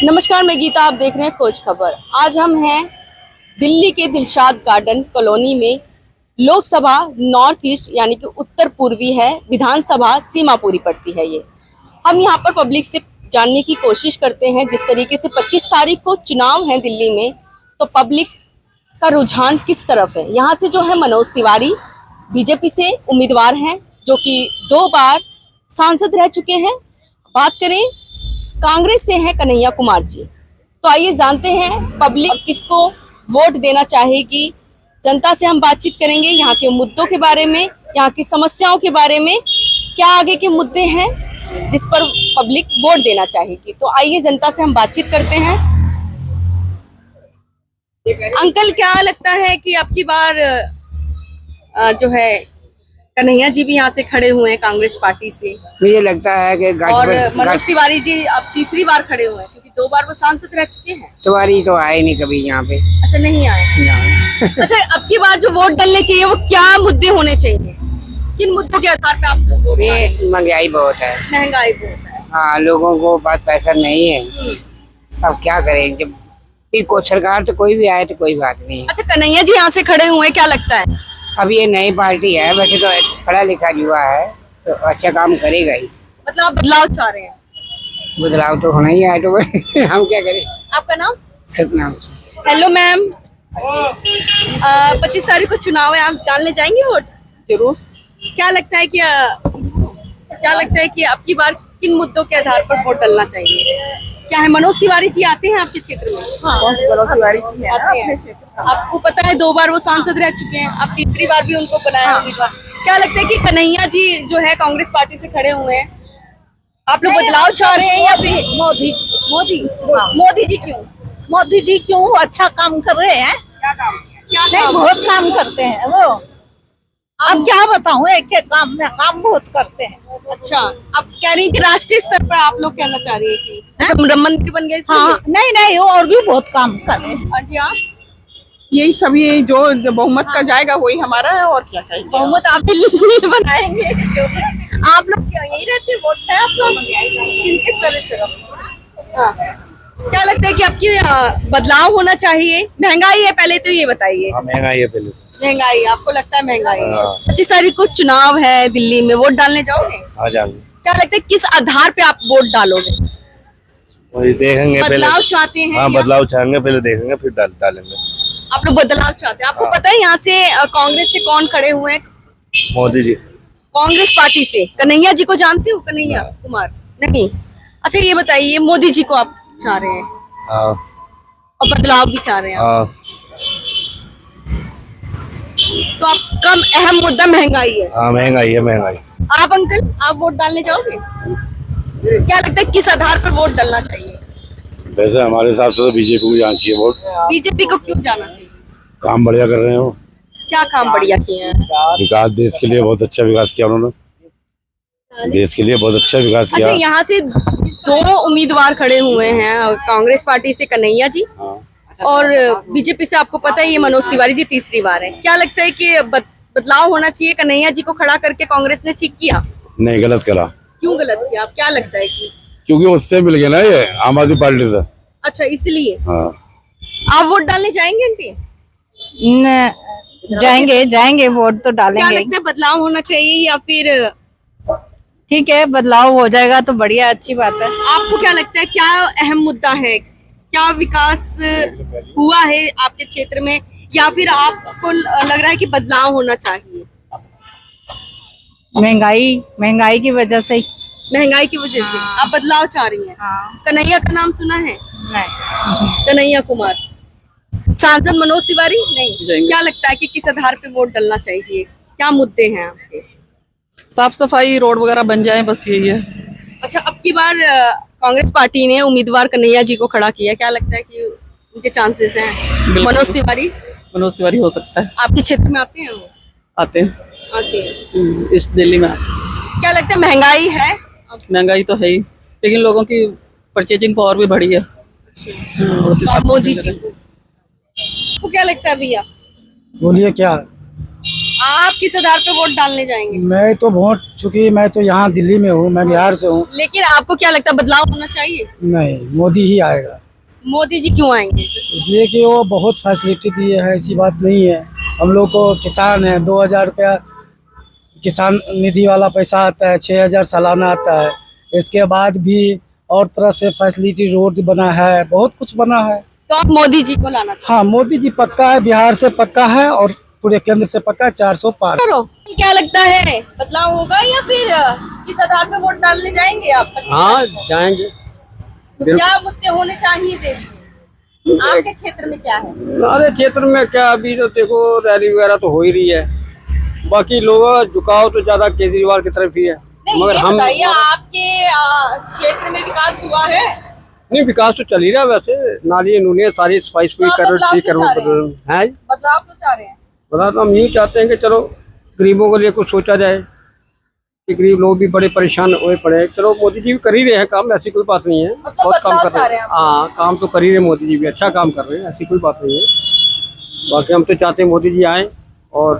नमस्कार, मैं गीता, आप देख रहे हैं खोज खबर। आज हम हैं दिल्ली के दिलशाद गार्डन कॉलोनी में। लोकसभा नॉर्थ ईस्ट यानी कि उत्तर पूर्वी है, विधानसभा सीमापुरी पड़ती है ये। हम यहाँ पर पब्लिक से जानने की कोशिश करते हैं, जिस तरीके से 25 तारीख को चुनाव है दिल्ली में, तो पब्लिक का रुझान किस तरफ है। यहाँ से जो है मनोज तिवारी बीजेपी से उम्मीदवार हैं, जो कि 2 बार सांसद रह चुके हैं। बात करें कांग्रेस से हैं कन्हैया कुमार जी। तो आइए जानते हैं पब्लिक किसको वोट देना चाहेगी। जनता से हम बातचीत करेंगे यहाँ के मुद्दों के बारे में, यहाँ की समस्याओं के बारे में, क्या आगे के मुद्दे हैं जिस पर पब्लिक वोट देना चाहेगी। तो आइए जनता से हम बातचीत करते हैं। अंकल, क्या लगता है कि अब की बार जो है कन्हैया जी भी यहाँ से खड़े हुए हैं कांग्रेस पार्टी से। मुझे लगता है कि और मनोज तिवारी जी अब तीसरी बार खड़े हुए हैं, क्योंकि 2 बार वो सांसद रह चुके हैं। तिवारी तो आए नहीं कभी यहाँ पे। अच्छा, नहीं आए। अच्छा, अब की बार जो वोट डलने चाहिए वो क्या मुद्दे होने चाहिए, किन मुद्दों के आधार पे आप लोग? ये महंगाई बहुत है। महंगाई बहुत है। हाँ, लोगों को पास पैसा नहीं है। अब क्या करें, जब को सरकार तो कोई भी आए तो कोई बात नहीं है। अच्छा, कन्हैया जी यहाँ से खड़े हुए हैं, क्या लगता है? अब ये नई पार्टी है, वैसे तो पढ़ा लिखा युवा है तो अच्छा काम करेगा ही। मतलब आप बदलाव चाह रहे हैं? बदलाव तो होना ही है, तो हम क्या करें। आपका नाम? सतनाम से। हेलो मैम, 25 तारीख को चुनाव है, आप डालने जाएंगे वोट? जरूर। क्या लगता है कि अब की बार किन मुद्दों के आधार पर वोट डालना चाहिए? क्या है, मनोज तिवारी जी आते हैं आपके क्षेत्र में? हाँ, मनोज तिवारी जी है आते हैं। आपको पता है 2 बार वो सांसद रह चुके हैं, अब तीसरी बार भी उनको बनाया उम्मीदवार। क्या लगता है कि कन्हैया जी जो है कांग्रेस पार्टी से खड़े हुए हैं, आप लोग बदलाव चाह रहे हैं या फिर मोदी? मोदी जी क्यों? मोदी जी क्यों? वो अच्छा काम कर रहे हैं। क्या काम? बहुत काम करते हैं वो। अब क्या बताऊं, एक काम में काम बहुत करते हैं। अच्छा, अब कह रही कि राष्ट्रीय स्तर पर आप लोग कहना चाह रही है कि जैसे मंत्री बन गए? हाँ, नहीं, वो और भी बहुत काम कर रहे हैं। और जी आप? यही सभी जो बहुमत का जाएगा वही हमारा है, और क्या कहेंगे। बहुमत आप ही बनाएंगे। आप लोग क्या यही रहते हैं? वोट है आपका किनके तरफ? हाँ, क्या लगता है कि आपकी बदलाव होना चाहिए? महंगाई है, पहले तो ये बताइए। महंगाई है पहले से। महंगाई, आपको लगता है महंगाई है? 25 तारीख को चुनाव है दिल्ली में, वोट डालने जाओगे? आ जाएंगे। क्या लगता है किस आधार पे आप वोट डालोगे? वही देखेंगे, बदलाव चाहते हैं? हाँ, बदलाव चाहेंगे, पहले देखेंगे फिर डालेंगे। आप लोग बदलाव चाहते हैं? आपको पता है यहाँ से कांग्रेस से कौन खड़े हुए हैं? मोदी जी। कांग्रेस पार्टी से कन्हैया जी को जानते हो? कन्हैया कुमार नहीं। अच्छा, ये बताइए, मोदी जी को आप चाह रहे हैं? हाँ। और बदलाव भी चाह रहे हैं? हाँ। तो आप कम अहम मुद्दा महंगाई है? हाँ, महंगाई है, महंगाई। आप अंकल, आप वोट डालने जाओगे? क्या लगता है किस आधार पर वोट डालना चाहिए? वैसे हमारे हिसाब से तो बीजेपी को जाना चाहिए वोट। बीजेपी को क्यों जाना चाहिए? काम बढ़िया कर रहे हैं वो। क्या काम बढ़िया किए हैं? विकास, देश के लिए बहुत अच्छा विकास किया उन्होंने। देश के लिए बहुत अच्छा विकास किया। अच्छा, यहाँ से 2 उम्मीदवार खड़े हुए हैं, कांग्रेस पार्टी से कन्हैया जी और बीजेपी से आपको पता है ये मनोज तिवारी जी तीसरी बार है। क्या लगता है कि बदलाव होना चाहिए? कन्हैया जी को खड़ा करके कांग्रेस ने ठीक किया? नहीं, गलत करा। क्यों गलत किया? आप क्या लगता है कि? क्योंकि उससे मिल गया ना ये आम आदमी पार्टी से। अच्छा, इसलिए। हाँ। आप वोट डालने जाएंगे आंटी? जाएंगे वोट तो क्या डालेंगे। लगता है बदलाव होना चाहिए या फिर? ठीक है, बदलाव हो जाएगा तो बढ़िया, अच्छी बात है। आपको क्या लगता है क्या अहम मुद्दा है? क्या विकास हुआ है आपके क्षेत्र में, या फिर आपको लग रहा है कि बदलाव होना चाहिए? महंगाई की वजह से। महंगाई की वजह से आप बदलाव चाह रही हैं? हाँ। कन्हैया का नाम सुना है? नहीं। कन्हैया कुमार। सांसद मनोज तिवारी नहीं। क्या लगता है कि किस आधार पे वोट डालना चाहिए? क्या मुद्दे हैं आपके? साफ सफाई, रोड वगैरह बन जाए, बस यही है। अच्छा, अब की बार कांग्रेस पार्टी ने उम्मीदवार कन्हैया जी को खड़ा किया, क्या लगता है कि उनके चांसेस हैं? मनोज तिवारी हो सकता है। आपके क्षेत्र में आते हैं वो? आते हैं। आते हैं। ईस्ट दिल्ली में आते हैं। क्या लगता है महंगाई है? महंगाई तो है ही, लेकिन लोगों की परचेजिंग पावर भी बढ़ी है। और मोदी जी को क्या लगता है भैया? बोलिए क्या? आप किस आधार पे वोट डालने जाएंगे? मैं तो वोट, चूंकि मैं तो यहाँ दिल्ली में हूँ, मैं बिहार से हूँ। लेकिन आपको क्या लगता है बदलाव होना चाहिए? नहीं, मोदी ही आएगा। मोदी जी क्यों आएंगे? इसलिए कि वो बहुत फैसिलिटी दिए है, ऐसी बात नहीं है। हम लोग को किसान है, 2000 रुपया किसान निधि वाला पैसा आता है, 6000 सालाना आता है। इसके बाद भी और तरह से फैसिलिटी, रोड बना है, बहुत कुछ बना है। तो आप मोदी जी को लाना चाहिए। हाँ, मोदी जी पक्का है, बिहार से पक्का है और पूरे केंद्र से पक्का 400 पार। करो, क्या लगता है बदलाव होगा या फिर किस आधार पे वोट डालने जाएंगे आप? हाँ जाएंगे। तो क्या मुद्दे होने चाहिए देश के? आपके क्षेत्र में क्या है? हमारे क्षेत्र में क्या, अभी तो देखो रैली वगैरह तो हो ही रही है, बाकी लोगों का झुकाव तो ज्यादा केजरीवाल की तरफ ही है। नहीं, मगर ये हम बताइए आपके क्षेत्र में विकास हुआ है? नहीं, विकास तो चल ही रहा है वैसे, नाली नूलियाँ सारी सफाई तो आप करो, बदलाव ठीक क्यों करो चाह रहे हैं? है। बदलाव तो चाह रहे हैं। बता तो हम यूँ चाहते हैं कि चलो गरीबों के लिए कुछ सोचा जाए, कि गरीब लोग भी बड़े परेशान हुए पड़े हैं। चलो मोदी जी भी कर ही रहे हैं काम, ऐसी कोई बात नहीं है। मतलब बहुत काम बदलाव कर चाह रहे रहे हैं। हैं आप? हाँ, काम तो कर ही रहे मोदी जी भी, अच्छा काम कर रहे हैं, ऐसी कोई बात नहीं है। बाकी हम तो चाहते हैं मोदी जी आए और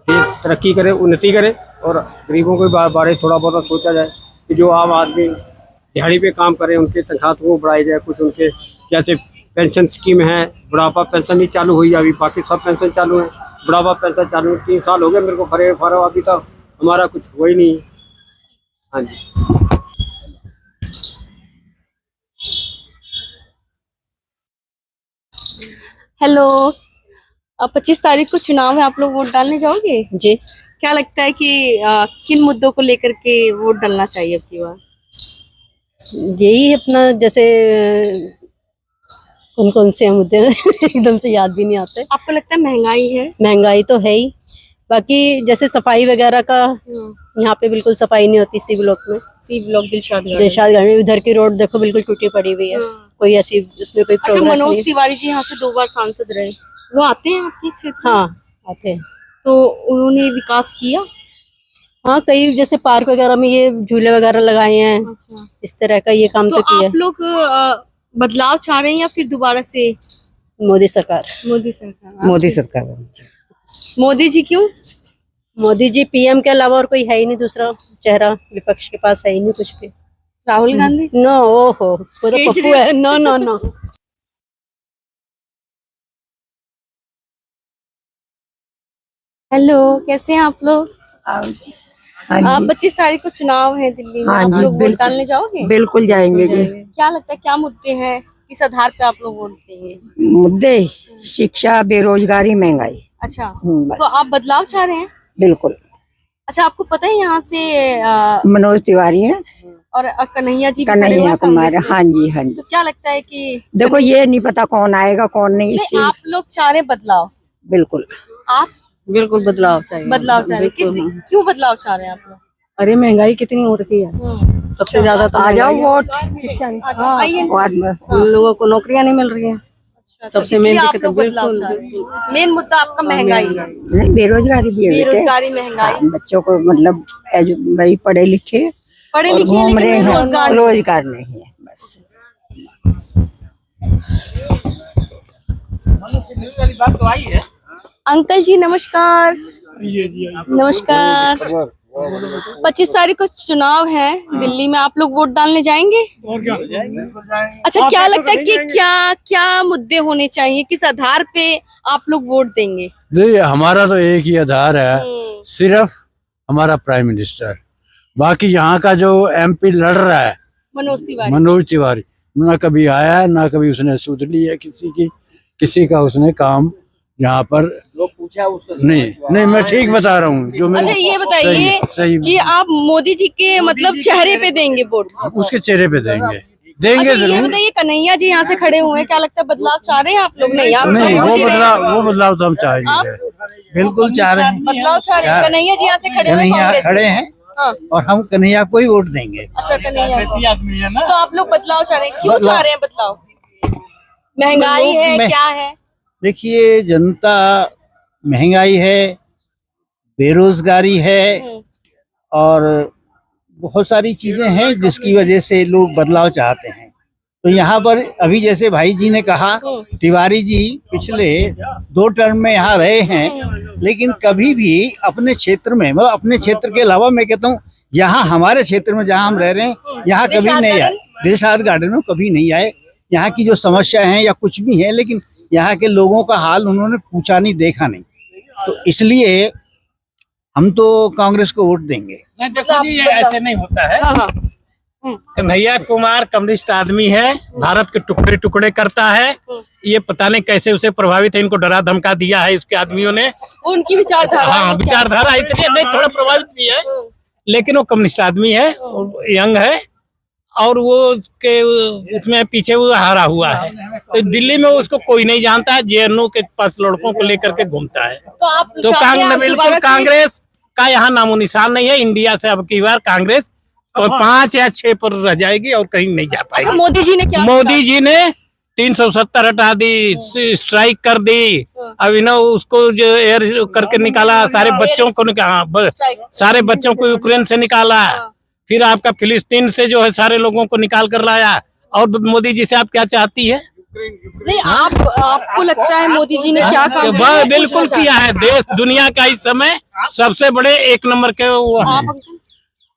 देश तरक्की करे, उन्नति करे, और गरीबों के बारे थोड़ा बहुत सोचा जाए कि जो आम आदमी दिहाड़ी पे काम करें उनके तनख्वाह को बढ़ाई जाए। कुछ उनके जैसे पेंशन स्कीम है, बुढ़ापा पेंशन नहीं चालू हुई अभी, बाकी सब पेंशन चालू है। बुढ़ापा पेंशन चालू 3 साल हो गए मेरे को भरे अभी तक हमारा कुछ हुआ ही नहीं। हाँ जी। हेलो, अब 25 तारीख को चुनाव है, आप लोग वोट डालने जाओगे? जी, क्या लगता है कि किन मुद्दों को लेकर के वोट डालना चाहिए अब की बार? यही अपना जैसे कौन कौन से मुद्दे हैं एकदम से याद भी नहीं आते। आपको लगता है महंगाई है? महंगाई तो है ही, बाकी जैसे सफाई वगैरह का यहाँ पे बिल्कुल सफाई नहीं होती। सी ब्लॉक में, सी ब्लॉक दिलशाद दिलशादगंज में उधर की रोड देखो बिल्कुल टूटी पड़ी हुई है, कोई ऐसी उसमें कोई अच्छा, प्रोग्रेस मनोज नहीं। तिवारी जी यहाँ से 2 बार सांसद रहे, वो आते हैं आपके क्षेत्र में? हाँ आते हैं। तो उन्होंने विकास किया? हाँ, कई जैसे पार्क वगैरह में ये झूले वगैरह लगाए हैं, अच्छा, इस तरह का ये काम तो तो किया आप लोग बदलाव चाह रहे हैं या फिर दोबारा से मोदी सरकार। मोदी सरकार? मोदी सरकार। मोदी जी क्यों? मोदी जी पीएम के अलावा और कोई है ही नहीं, दूसरा चेहरा विपक्ष के पास है ही नहीं कुछ भी। राहुल गांधी? नो, ओहो वो तो पप्पू है। No no no. हेलो, कैसे हैं आप लोग? हाँ 25 तारीख को चुनाव है दिल्ली में, हाँ आप जी, लोग वोट बिल्कुल। डालने जाओगे? बिल्कुल जाएंगे जी। क्या लगता है क्या मुद्दे हैं, किस आधार पे आप लोग वोट देंगे? मुद्दे शिक्षा, बेरोजगारी, महंगाई। अच्छा, बस। तो आप बदलाव चाह रहे हैं? बिल्कुल। अच्छा, आपको पता है यहाँ से मनोज तिवारी हैं और कन्हैया जी भी खड़े हुए कन्हैया हैं कुमार। कांग्रेस से। हाँ जी, हाँ जी। तो क्या लगता है कि देखो ये नहीं पता कौन आएगा कौन नहीं, नहीं, इससे आप लोग चाह रहे बदलाव? बिल्कुल। आप बिल्कुल बदलाव चाहिए। बदलाव चाह रहे, किस क्यों बदलाव चाह रहे हैं आप लोग? अरे महंगाई कितनी हो रही है, सबसे ज्यादा तो आ जाओ महंगाई है। वोट शिक्षा अच्छा, आइए। बाद में। उन लोगों को नौकरियां नहीं मिल रही हैं। तो सबसे इसलिए मेन आप दिक्कत लोग बदलाव बिल्कुल चाह रहे हैं। मेन मुद्दा आपका महंगाई है, नहीं, बेरोजगारी भी है बेटे। बेरोजगारी, महंगाई। हाँ, बच्चों को मतलब भाई पढ़े लिखे पढ़े और लिखे घूम रहे लेकिन हैं, रोजगार नहीं। रोजगार नहीं है बस। अंकल जी नमस्कार। नमस्कार। 25 तारीख को चुनाव है दिल्ली में, आप लोग वोट डालने जाएंगे? अच्छा, क्या लगता है कि क्या क्या मुद्दे होने चाहिए, किस आधार पे आप लोग वोट देंगे? देखिए हमारा तो एक ही आधार है, सिर्फ हमारा प्राइम मिनिस्टर। बाकी यहाँ का जो एमपी लड़ रहा है मनोज तिवारी, ना कभी आया है, ना कभी उसने सुध ली है किसी का उसने काम यहाँ पर पूछा उसका नहीं मैं ठीक बता रहा हूँ जो मैं। अच्छा, ये बताइए कि आप मोदी जी के मतलब चेहरे पे देंगे वोट? उसके चेहरे पे देंगे अच्छा, ये जरूर। बताइए कन्हैया जी यहाँ से खड़े हुए हैं, क्या लगता है बदलाव चाह रहे हैं आप लोग? नहीं, आप नहीं, वोट दे रहे हैं। वो बदलाव तो हम चाहेंगे, बिल्कुल चाह रहे हैं। बदलाव चाह रहे हैं। कन्हैया जी यहाँ से खड़े हुए हैं, कन्हैया कांग्रेस से। खड़े हैं हाँ। और हम कन्हैया को ही वोट देंगे। अच्छा, कन्हैया को। तो आप लोग बदलाव चाह रहे हैं, क्यों चाह रहे हैं बदलाव? महंगाई है, क्या है? देखिए, जनता, महंगाई है, बेरोजगारी है और बहुत सारी चीजें हैं जिसकी वजह से लोग बदलाव चाहते हैं। तो यहाँ पर अभी जैसे भाई जी ने कहा, तिवारी जी पिछले 2 टर्म में यहाँ रहे हैं, लेकिन कभी भी अपने क्षेत्र में, मतलब अपने क्षेत्र के अलावा मैं कहता हूँ यहाँ हमारे क्षेत्र में जहाँ हम रह रहे हैं यहाँ कभी नहीं आए, दिलशाद गार्डन में कभी नहीं आए। यहाँ की जो समस्या है या कुछ भी है, लेकिन यहाँ के लोगों का हाल उन्होंने पूछा नहीं, देखा नहीं। तो इसलिए हम तो कांग्रेस को वोट देंगे। नहीं देखो जी, ये ऐसे नहीं होता है। हाँ हाँ कन्हैया कुमार कम्युनिस्ट आदमी है, भारत के टुकड़े टुकड़े करता है। ये पता नहीं कैसे उसे प्रभावित है, इनको डरा धमका दिया है उसके आदमियों ने। उनकी विचारधारा, हाँ विचारधारा इसलिए नहीं, थोड़ा प्रभावित भी है, लेकिन वो कम्युनिस्ट आदमी है, यंग है और वो उसके उसमें पीछे वो हारा हुआ है। तो दिल्ली में उसको कोई नहीं जानता है, JNU के पास लड़कों को लेकर के घूमता है। तो बिल्कुल कांग्रेस का यहाँ नामो निशान नहीं है। इंडिया से अब की बार कांग्रेस तो 5 या 6 पर रह जाएगी और कहीं नहीं जा पाएगी। अच्छा, मोदी जी ने क्या? मोदी जी ने 370 हटा दी, स्ट्राइक कर दी, अभी ना उसको जो एयर करके निकाला, सारे बच्चों को निकाला, सारे बच्चों को यूक्रेन से निकाला, फिर आपका फिलिस्तीन से जो है सारे लोगों को निकाल कर लाया। और मोदी जी से आप क्या चाहती है? नहीं, आपको लगता है मोदी जी ने क्या काम बिल्कुल किया है। देश दुनिया का इस समय सबसे बड़े 1 नंबर के वो हैं।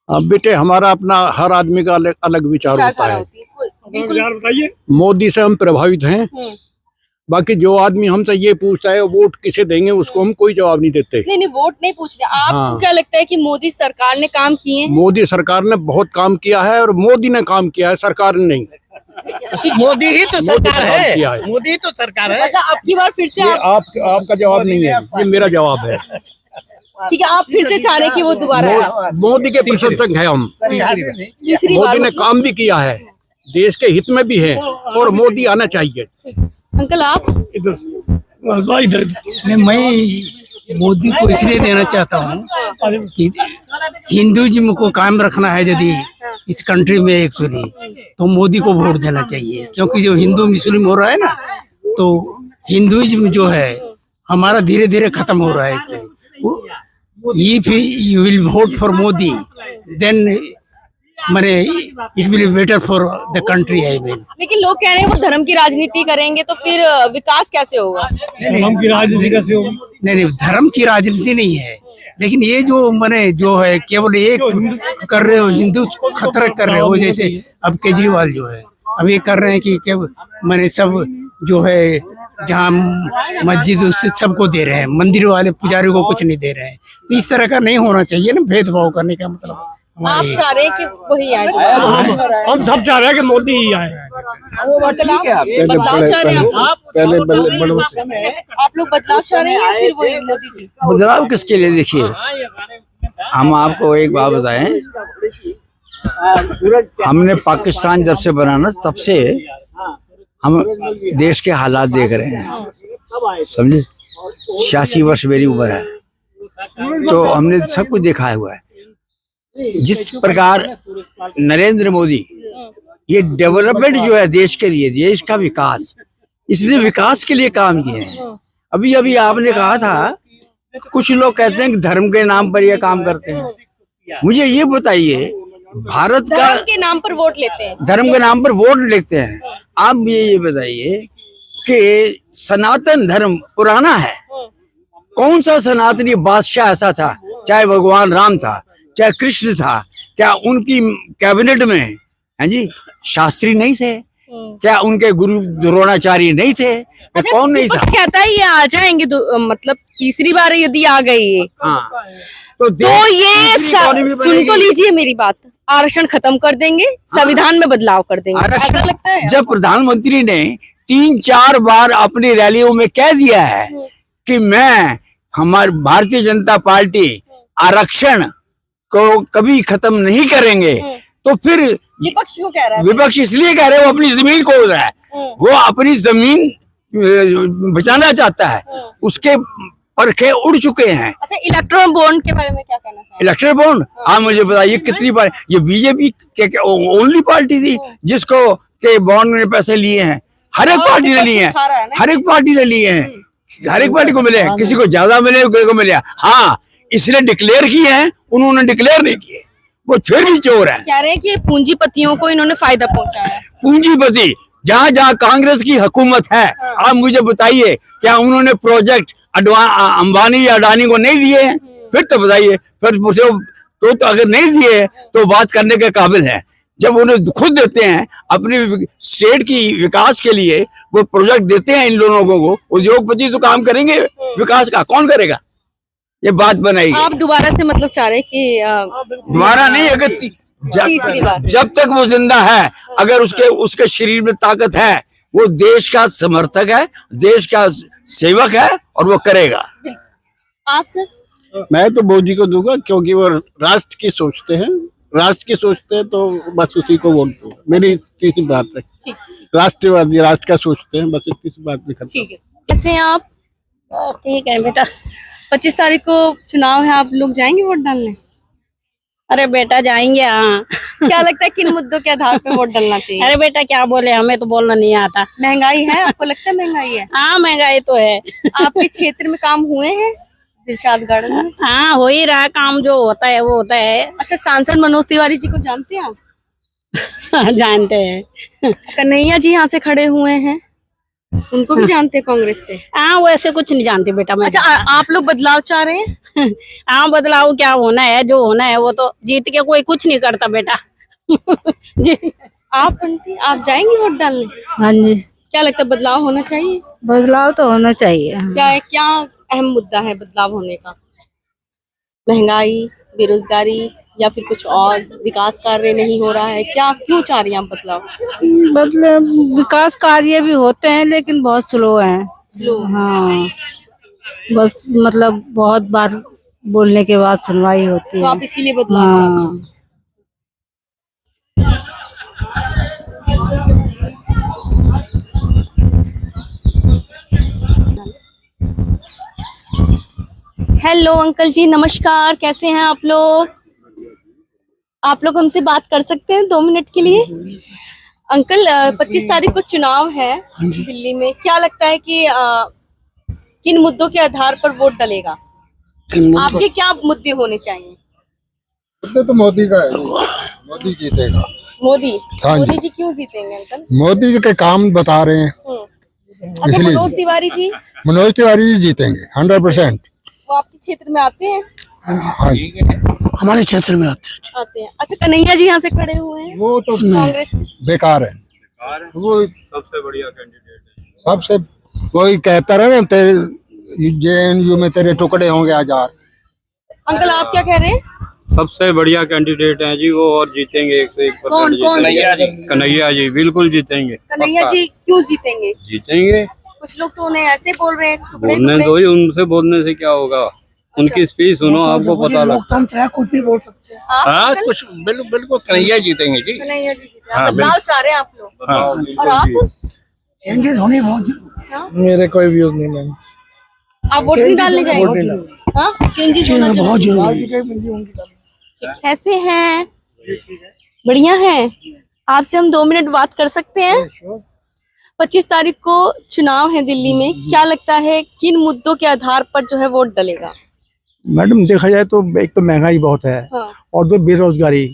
अब बेटे हमारा अपना हर आदमी का अलग विचार होता है। बताइए। मोदी से हम प्रभावित हैं, बाकी जो आदमी हमसे ये पूछता है वोट किसे देंगे, उसको हम कोई जवाब नहीं देते। नहीं वोट नहीं पूछ रहे। आपको क्या लगता है कि मोदी सरकार ने काम किए हैं? मोदी सरकार ने बहुत काम किया है और मोदी ने काम किया है, सरकार ने नहीं। मोदी ही तो सरकार है, मोदी ही तो सरकार है। अच्छा, अब की बार फिर से आपका जवाब नहीं है, ये मेरा जवाब है। ठीक है, आप फिर से चाह रहे कि वो दोबारा? मोदी के प्रशंसक है हम। मोदी ने काम भी किया है, देश के हित में भी है और मोदी आना चाहिए। अंकल आप? मैं मोदी को इसलिए देना चाहता हूँ कि हिंदुइज्म को कायम रखना है यदि इस कंट्री में एक्चुअली, तो मोदी को वोट देना चाहिए। क्योंकि जो हिंदू मुस्लिम हो रहा है ना, तो हिंदुइज्म जो है हमारा धीरे धीरे खत्म हो रहा है actually. If you will vote for Modi, then माने it will be better for the country, I mean। लेकिन लोग कह रहे हैं वो धर्म की राजनीति करेंगे तो फिर विकास कैसे होगा? धर्म की राजनीति कैसे होगी? नहीं, धर्म की राजनीति नहीं है, लेकिन ये जो माने जो है केवल एक कर रहे हो, हिंदू खतरा कर रहे हो। जैसे अब केजरीवाल जो है अब ये कर रहे हैं कि माने सब जो है जहाँ मस्जिद उससे सबको दे रहे हैं, मंदिर वाले पुजारी को कुछ नहीं दे रहे हैं। तो इस तरह का नहीं होना चाहिए ना, भेदभाव करने का मतलब। आप चाह रहे हैं कि वही आए? हम सब चाह रहे हैं कि मोदी ही आए। बदलाव चाह रहे हैं आप लोग? बदलाव चाह रहे हैं फिर वही मोदी जी? बदलाव किसके लिए? देखिए, हम आपको एक बात बताएं, हमने पाकिस्तान जब से बना ना, तब से हम देश के हालात देख रहे हैं, समझे। 86 वर्ष मेरी उम्र है, तो हमने सब कुछ देखा हुआ है। जिस प्रकार नरेंद्र मोदी ये डेवलपमेंट जो है देश के लिए, देश का विकास, इसलिए विकास के लिए काम किए हैं। अभी अभी आपने कहा था कुछ लोग कहते हैं कि धर्म के नाम पर ये काम करते हैं। मुझे ये बताइए, भारत का धर्म के नाम पर वोट लेते हैं, धर्म के नाम पर वोट लेते हैं। आप ये बताइए कि सनातन धर्म पुराना है। कौन सा सनातनी बादशाह ऐसा था, चाहे भगवान राम था, चाहे कृष्ण था, क्या उनकी कैबिनेट में हैं जी शास्त्री नहीं थे? क्या उनके गुरु द्रोणाचार्य नहीं थे? अच्छा, कौन नहीं था? कहता है ये आ जाएंगे, मतलब तीसरी बार यदि आ गए ये, तो ये सुन तो लीजिए मेरी बात, आरक्षण खत्म कर देंगे, संविधान में बदलाव कर देंगे, ऐसा लगता है? जब प्रधानमंत्री ने 3-4 बार अपनी रैलियों में कह दिया है कि मैं, हमारी भारतीय जनता पार्टी आरक्षण को कभी खत्म नहीं करेंगे, तो फिर विपक्ष क्यों कह रहा है? विपक्ष इसलिए कह रहे हैं, वो अपनी जमीन खो रहा है, वो अपनी जमीन बचाना चाहता है, उसके परखे उड़ चुके हैं। अच्छा, इलेक्ट्रल बॉन्ड के बारे में क्या कहना चाहिए? इलेक्ट्रल बॉन्ड, आप मुझे बताइए कितनी बार ये बीजेपी के ओनली पार्टी थी जिसको के बॉन्ड ने पैसे लिए हैं? हर एक पार्टी ने लिए हैं, हर एक पार्टी ने लिए हैं, हर एक पार्टी को मिले हैं, किसी को ज्यादा मिले, किसी को मिले। हाँ, इसलिए डिक्लेयर किए हैं, उन्होंने डिक्लेयर नहीं किए, वो फिर भी चोर है। कह रहे हैं कि पूंजीपतियों को इन्होंने फायदा पहुंचाया है। पूंजीपति जहाँ जहाँ कांग्रेस की हुकूमत है, आप मुझे बताइए क्या उन्होंने प्रोजेक्ट अंबानी या अडानी को नहीं दिए हैं? फिर तो बताइए, फिर तो अगर नहीं दिए तो बात करने के काबिल है। जब उन्हें खुद देते हैं अपनी स्टेट की विकास के लिए, वो प्रोजेक्ट देते हैं इन लोगों को, उद्योगपति तो काम करेंगे, विकास का कौन करेगा? ये बात बनाई। आप दोबारा से मतलब चाह रहे हैं कि दोबारा नहीं, अगर तीसरी बार जब तक वो जिंदा है, अगर उसके शरीर में ताकत है, वो देश का समर्थक है, देश का सेवक है और वो करेगा। आप सर? मैं तो मोदी को दूंगा, क्योंकि वो राष्ट्र की सोचते हैं, तो बस उसी को वोट दूंगा। मेरी तीसरी बात है, राष्ट्रवादी राष्ट्र का सोचते हैं, बस इतनी सी बात नहीं। ठीक है। कैसे हैं आप? बस ठीक है बेटा। 25 तारीख को चुनाव है, आप लोग जाएंगे वोट डालने? अरे बेटा जाएंगे। हाँ। क्या लगता है किन मुद्दों के आधार पर वोट डालना चाहिए? अरे बेटा क्या बोले, हमें तो बोलना नहीं आता। महंगाई है, आपको लगता है महंगाई है? हाँ महंगाई तो है। आपके क्षेत्र में काम हुए हैं दिलशाद गार्डन में? हाँ हो ही रहा काम, जो होता है वो होता है। अच्छा, सांसद मनोज तिवारी जी को जानते हैं आप? जानते हैं। कन्हैया जी यहाँ से खड़े हुए हैं, उनको भी जानते हैं कांग्रेस से? हाँ वैसे कुछ नहीं जानती बेटा मैं। अच्छा, आप लोग बदलाव चाह रहे हैं? हाँ बदलाव क्या होना है, जो होना है वो तो जीत के कोई कुछ नहीं करता बेटा। आप आंटी, आप जाएंगी वोट डालने? हाँ जी। क्या लगता है बदलाव होना चाहिए? बदलाव तो होना चाहिए। क्या अहम मुद्दा है बदलाव होने का? महंगाई, बेरोजगारी या फिर कुछ और? विकास कार्य नहीं हो रहा है क्या? क्यों चाह रही हैं आप बदलाव? मतलब विकास कार्य भी होते हैं लेकिन बहुत स्लो हैं। स्लो? हाँ बस मतलब बहुत बार बोलने के बाद सुनवाई होती तो है। आप इसीलिए बदलाव चाहते हैं? हाँ। हेलो अंकल जी, नमस्कार। कैसे हैं आप लोग? आप लोग हमसे बात कर सकते हैं 2 मिनट के लिए? अंकल 25 तारीख को चुनाव है दिल्ली में, क्या लगता है कि किन मुद्दों के आधार पर वोट डलेगा? आपके क्या मुद्दे होने चाहिए? मुद्दे तो मोदी का है, मोदी जीतेगा। मोदी? हाँ मोदी जी क्यों जीतेंगे अंकल? मोदी जी के काम बता रहे हैं। अच्छा, मनोज तिवारी जी? मनोज तिवारी जी जीतेंगे 100%। वो आपके क्षेत्र में आते हैं? हाँ जी, हमारे क्षेत्र में आते हैं। अच्छा, कन्हैया जी यहाँ से खड़े हुए हैं, वो तो कांग्रेस से? बेकार है वो, सबसे बढ़िया कैंडिडेट है। सबसे वही कहता रहे ना, JNU में तेरे टुकड़े होंगे हजार। अंकल आप क्या कह रहे हैं? सबसे बढ़िया कैंडिडेट हैं जी वो, और जीतेंगे 100%। कौन? कन्हैया जी बिल्कुल जीतेंगे। कन्हैया जी क्यों जीतेंगे? जीतेंगे। कुछ लोग तो उन्हें ऐसे बोल रहे हैं, बोलने दो ही, उनसे बोलने से क्या होगा? उनकी स्पीच सुनो, आपको पता लगता। कुछ भी बोल सकते हैं। हाँ कुछ बिल्कुल कन्हैया जीतेंगे जी। कन्हैया जी जीते। बदलाव चाह रहे हैं आप लोग? और आप? चेंजेस होने बहुत जरूरी। मेरे कोई व्यूज नहीं मैम। आप वोट नहीं डालने जाएंगे? हाँ, चेंजेस होना बहुत जरूरी। कैसे हैं? बढ़िया हैं। आपसे हम 2 मिनट बात कर सकते हैं? 25 तारीख को चुनाव है दिल्ली में, क्या लगता है किन मुद्दों के आधार पर जो है वोट डलेगा? मैडम देखा जाए तो एक तो महंगाई बहुत है, हाँ। और 2 बेरोजगारी,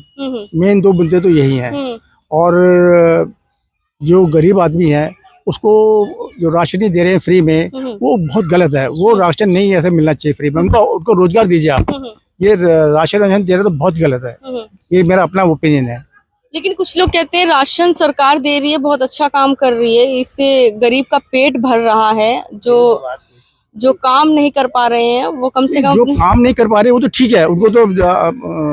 मेन 2 मुद्दे तो यही हैं। और जो गरीब आदमी है उसको जो राशन नहीं दे रहे हैं फ्री में, वो बहुत गलत है। वो राशन नहीं ऐसे मिलना चाहिए फ्री में, उनको रोजगार दीजिए आप। ये राशन दे रहे तो बहुत गलत है, ये मेरा अपना ओपिनियन है। लेकिन कुछ लोग कहते हैं राशन सरकार दे रही है, बहुत अच्छा काम कर रही है, इससे गरीब का पेट भर रहा है। जो काम नहीं कर पा रहे हैं वो कम से कम, जो काम नहीं कर पा रहे वो तो ठीक है, उनको तो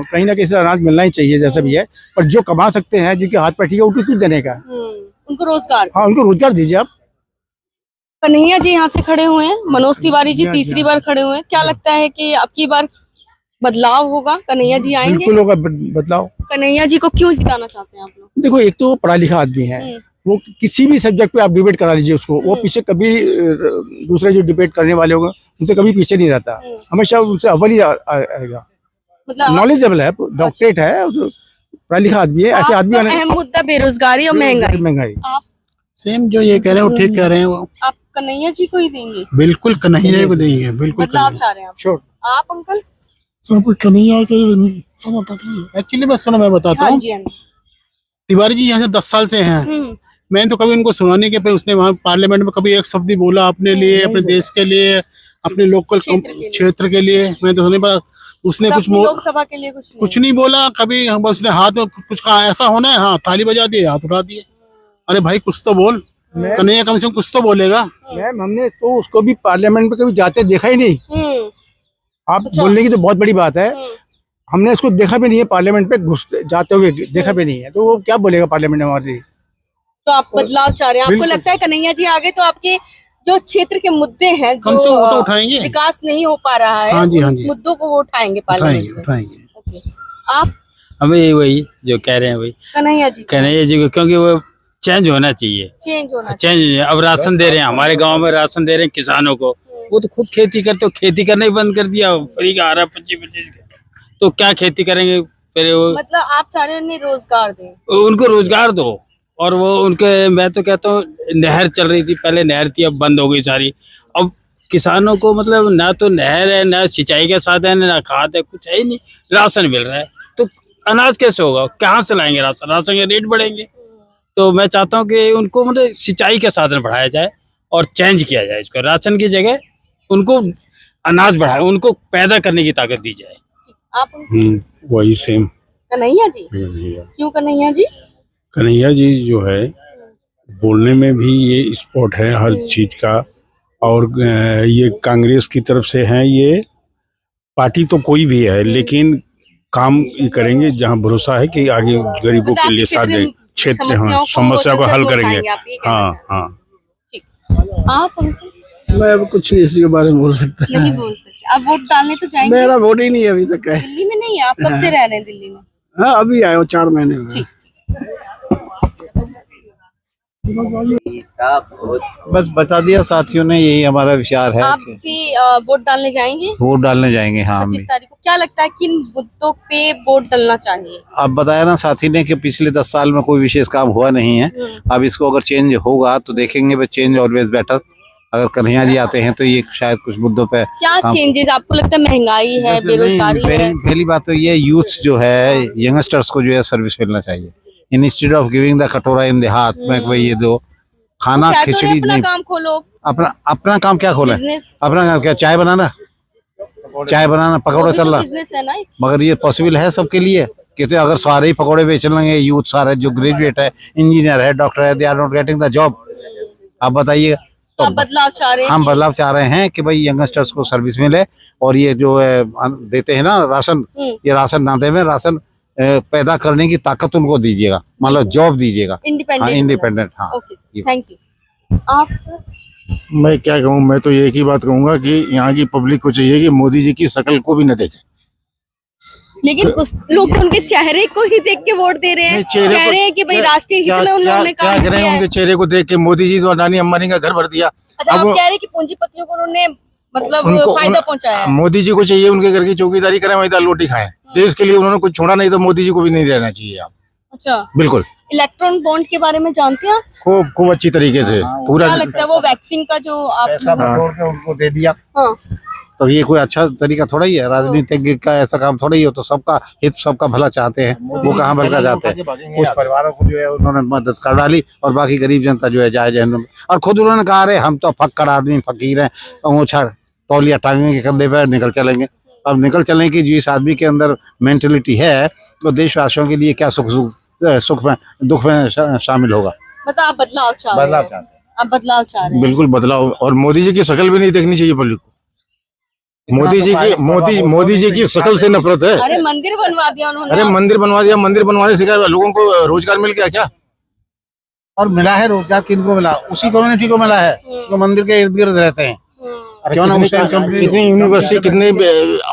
कहीं ना कहीं से अनाज मिलना ही चाहिए जैसा भी है। पर जो कमा सकते हैं, जिनके हाथ पर ठीक है, उनको क्यों देने का? उनको रोजगार। हाँ उनको रोजगार दीजिए आप। कन्हैया जी यहाँ से खड़े हुए हैं, मनोज तिवारी जी तीसरी बार खड़े हुए हैं, क्या लगता है कि अब की बार बदलाव होगा? कन्हैया जी आएंगे? बिल्कुल होगा बदलाव। कन्हैया जी को क्यों जिताना चाहते हैं आप लोग? देखो, एक तो पढ़ा लिखा आदमी है, वो किसी भी सब्जेक्ट पे आप डिबेट करा लीजिए उसको, वो पीछे कभी, दूसरे जो डिबेट करने वाले होंगे उनसे कभी पीछे नहीं रहता, हमेशा उनसे अव्वल ही आएगा। मतलब नॉलेजेबल है, डॉक्टरेट है, पढ़ा लिखा आदमी है, ऐसे आदमी। अहम मुद्दा बेरोजगारी और महंगाई। आप सेम जो ये कह रहे हैं वो ठीक कह रहे हैं। वो आप कन्हैया जी को ही देंगे? बिल्कुल कन्हैया को देंगे, बिल्कुल बदलाव चाह रहे हैं आप? श्योर। आप अंकल? सब कन्हैया के सब एक्चुअली मैं सुनो मैं बताता हाँ हूँ। जी हाँ जी। तिवारी जी यहाँ से 10 साल से हैं। मैंने तो कभी उनको सुना नहीं कि भाई उसने वहाँ पार्लियामेंट में कभी एक शब्द ही बोला अपने लिए, अपने देश के लिए, अपने लोकल क्षेत्र के लिए। मैं तो सुने उसने कुछ लोकसभा के लिए कुछ नहीं बोला कभी। उसने हाथ में कुछ कहा ऐसा होना है, हाँ ताली बजा दिए, हाथ उठा दिए। अरे भाई कुछ तो बोल, कन्हैया कम से कम कुछ तो बोलेगा। मैम हमने तो उसको भी पार्लियामेंट में कभी जाते देखा ही नहीं। आप बोलने की तो बहुत बड़ी बात है, हमने उसको देखा भी नहीं है पार्लियामेंट पे घुस जाते हुए, देखा भी नहीं है, तो वो क्या बोलेगा पार्लियामेंट में हमारे लिए। तो आप बदलाव चाह रहे हैं, आपको लगता है कन्हैया जी आगे तो आपके जो क्षेत्र के मुद्दे हैं कम से वो तो उठाएंगे, विकास नहीं हो पा रहा है, हाँ जी, हाँ जी। मुद्दों को वो उठाएंगे पार्लियामेंट में। उठाएंगे। आप हमें वही जो कह रहे हैं वही कन्हैया जी को, क्योंकि वो चेंज होना चाहिए। चेंज अब राशन दे रहे हैं, हमारे गांव में राशन दे रहे हैं किसानों को, वो तो खुद खेती करते हो, खेती करना ही बंद कर दिया, फ्री का आ रहा है 25-25 तो क्या खेती करेंगे फिर वो। मतलब आप चाह रहे हैं उन्हें रोजगार दें, उनको रोजगार दो। और वो उनके, मैं तो कहता हूँ नहर चल रही थी पहले, नहर थी अब बंद हो गई सारी। अब किसानों को मतलब ना तो नहर है, ना सिंचाई का साधन है, ना खाद है, कुछ है ही नहीं। राशन मिल रहा है तो अनाज कैसे होगा, कहाँ से लाएंगे राशन, राशन के रेट बढ़ेंगे। तो मैं चाहता हूँ कि उनको मतलब सिंचाई का साधन बढ़ाया जाए और चेंज किया जाए इसको, राशन की जगह उनको अनाज बढ़ाए, उनको पैदा करने की ताकत दी जाए। आप वही सेम कन्हैया जी। क्यों कन्हैया जी? कन्हैया जी जो है बोलने में भी ये स्पॉट है हर चीज का। और ये कांग्रेस की तरफ से है, ये पार्टी तो कोई भी है लेकिन काम ये करेंगे जहाँ भरोसा है कि आगे गरीबों के लिए साथ दें, क्षेत्र हाँ समस्या को हल करेंगे। हाँ हाँ। आप मैं अब कुछ नहीं इसी के बारे में बोल सकता। नहीं बोल सकते। आप वोट डालने तो जाएंगे? मेरा वोट ही नहीं है अभी तक है। दिल्ली में नहीं है? आप कब से रह रहे हैं दिल्ली में? हाँ अभी आए हो 4 महीने में। ठीक। बस बता दिया साथियों ने, यही हमारा विचार है। आप भी वोट डालने जाएंगे? वोट डालने जाएंगे हाँ। 25 तारीख को। क्या लगता है किन मुद्दों पे वोट डालना चाहिए? अब बताया ना साथी ने कि पिछले 10 साल में कोई विशेष काम हुआ नहीं है। अब इसको अगर चेंज होगा तो देखेंगे, बस चेंज ऑलवेज बेटर। अगर कन्हैया जी आते हैं तो ये शायद कुछ मुद्दों पे क्या चेंजेस आपको लगता है? महंगाई है, बेरोजगारी है? पहली बात तो ये यूथ जो है, यंगस्टर्स को जो है सर्विस मिलना चाहिए। इंस्टेड ऑफ गिविंग द कटोरा इन द हाथ में भाई ये दो खाना तो खिचड़ी अपना नहीं। काम खोलो। अपना काम क्या खोला है? अपना काम क्या? चाय बनाना पकौड़ा चल रहा बिजनेस है ना। मगर ये पॉसिबल है सबके लिए? कहते अगर सारे ही पकौड़े बेच लेंगे, यूथ सारे जो ग्रेजुएट है, इंजीनियर है, डॉक्टर है, they are not getting the job. आप बताइए। तो आप बदलाव चाह रहे हैं? हम बदलाव चाह रहे हैं कि भाई यंगस्टर्स को सर्विस मिले। और ये जो है देते हैं ना राशन, ये राशन ना दे में राशन पैदा करने की ताकत उनको दीजिएगा, मतलब जॉब दीजिएगा, इंडिपेंडेंट। हाँ ओके थैंक यू। आप सर? मैं क्या कहूँ, मैं तो एक ही बात कहूंगा कि यहाँ की पब्लिक को चाहिए कि मोदी जी की शक्ल को भी न देखे। लेकिन कुछ लोग तो उनके चेहरे को ही देख के वोट दे रहे हैं, कह रहे हैं कि भाई राष्ट्रीय हित में उन्होंने क्या काम करें किया है। उनके चेहरे को देख के? मोदी जी तो अडानी अंबानी का घर भर दिया। अच्छा आप कह रहे हैं कि पूंजीपतियों को उन्होंने मतलब फायदा पहुंचाया है? मोदी जी को चाहिए उनके घर की चौकीदारी करें, वही दाल रोटी खाएं। देश के लिए उन्होंने कुछ छोड़ा नहीं, तो मोदी जी को भी नहीं रहना चाहिए। आप अच्छा बिल्कुल। इलेक्ट्रॉन बॉन्ड के बारे में जानते हैं? खूब अच्छी तरीके से पूरा। क्या लगता है वो वैक्सीन का जो आप पैसा बटोर के उनको दे दिया, हाँ। तो ये कोई अच्छा तरीका थोड़ा ही है। राजनीतिज्ञ का ऐसा काम थोड़ा ही हो। तो सबका हित, सबका भला चाहते हैं, वो कहाँ भलका जाते हैं। कुछ परिवारों को जो है उन्होंने मदद कर डाली और बाकी गरीब जनता जो है जाए जहन्नुम। और खुद उन्होंने कहा रहे हम तो फक्कड़ आदमी, फकीर हैं, अंगूछा तौलिया टांगेंगे कंधे पर निकल चलेंगे। अब निकल चलने की जो इस आदमी के अंदर मेंटेलिटी है, तो देशवासियों के लिए क्या सुख में दुख में शामिल होगा। मतलब आप बदलाव चाह रहे हैं? आप बदलाव चाह रहे हैं? बिल्कुल बदलाव। और मोदी जी की शक्ल भी नहीं देखनी चाहिए पब्लिक को। मोदी जी की शक्ल से नफरत है। अरे मंदिर बनवा दिया उन्होंने। अरे मंदिर बनवा दिया, मंदिर बनवाने से क्या लोगों को रोजगार मिल गया क्या? और मिला है रोजगार, किनको मिला? उसी कम्युनिटी को मिला है जो मंदिर के इर्द गिर्द रहते हैं। क्यों ना उसे कितनी यूनिवर्सिटी, कितने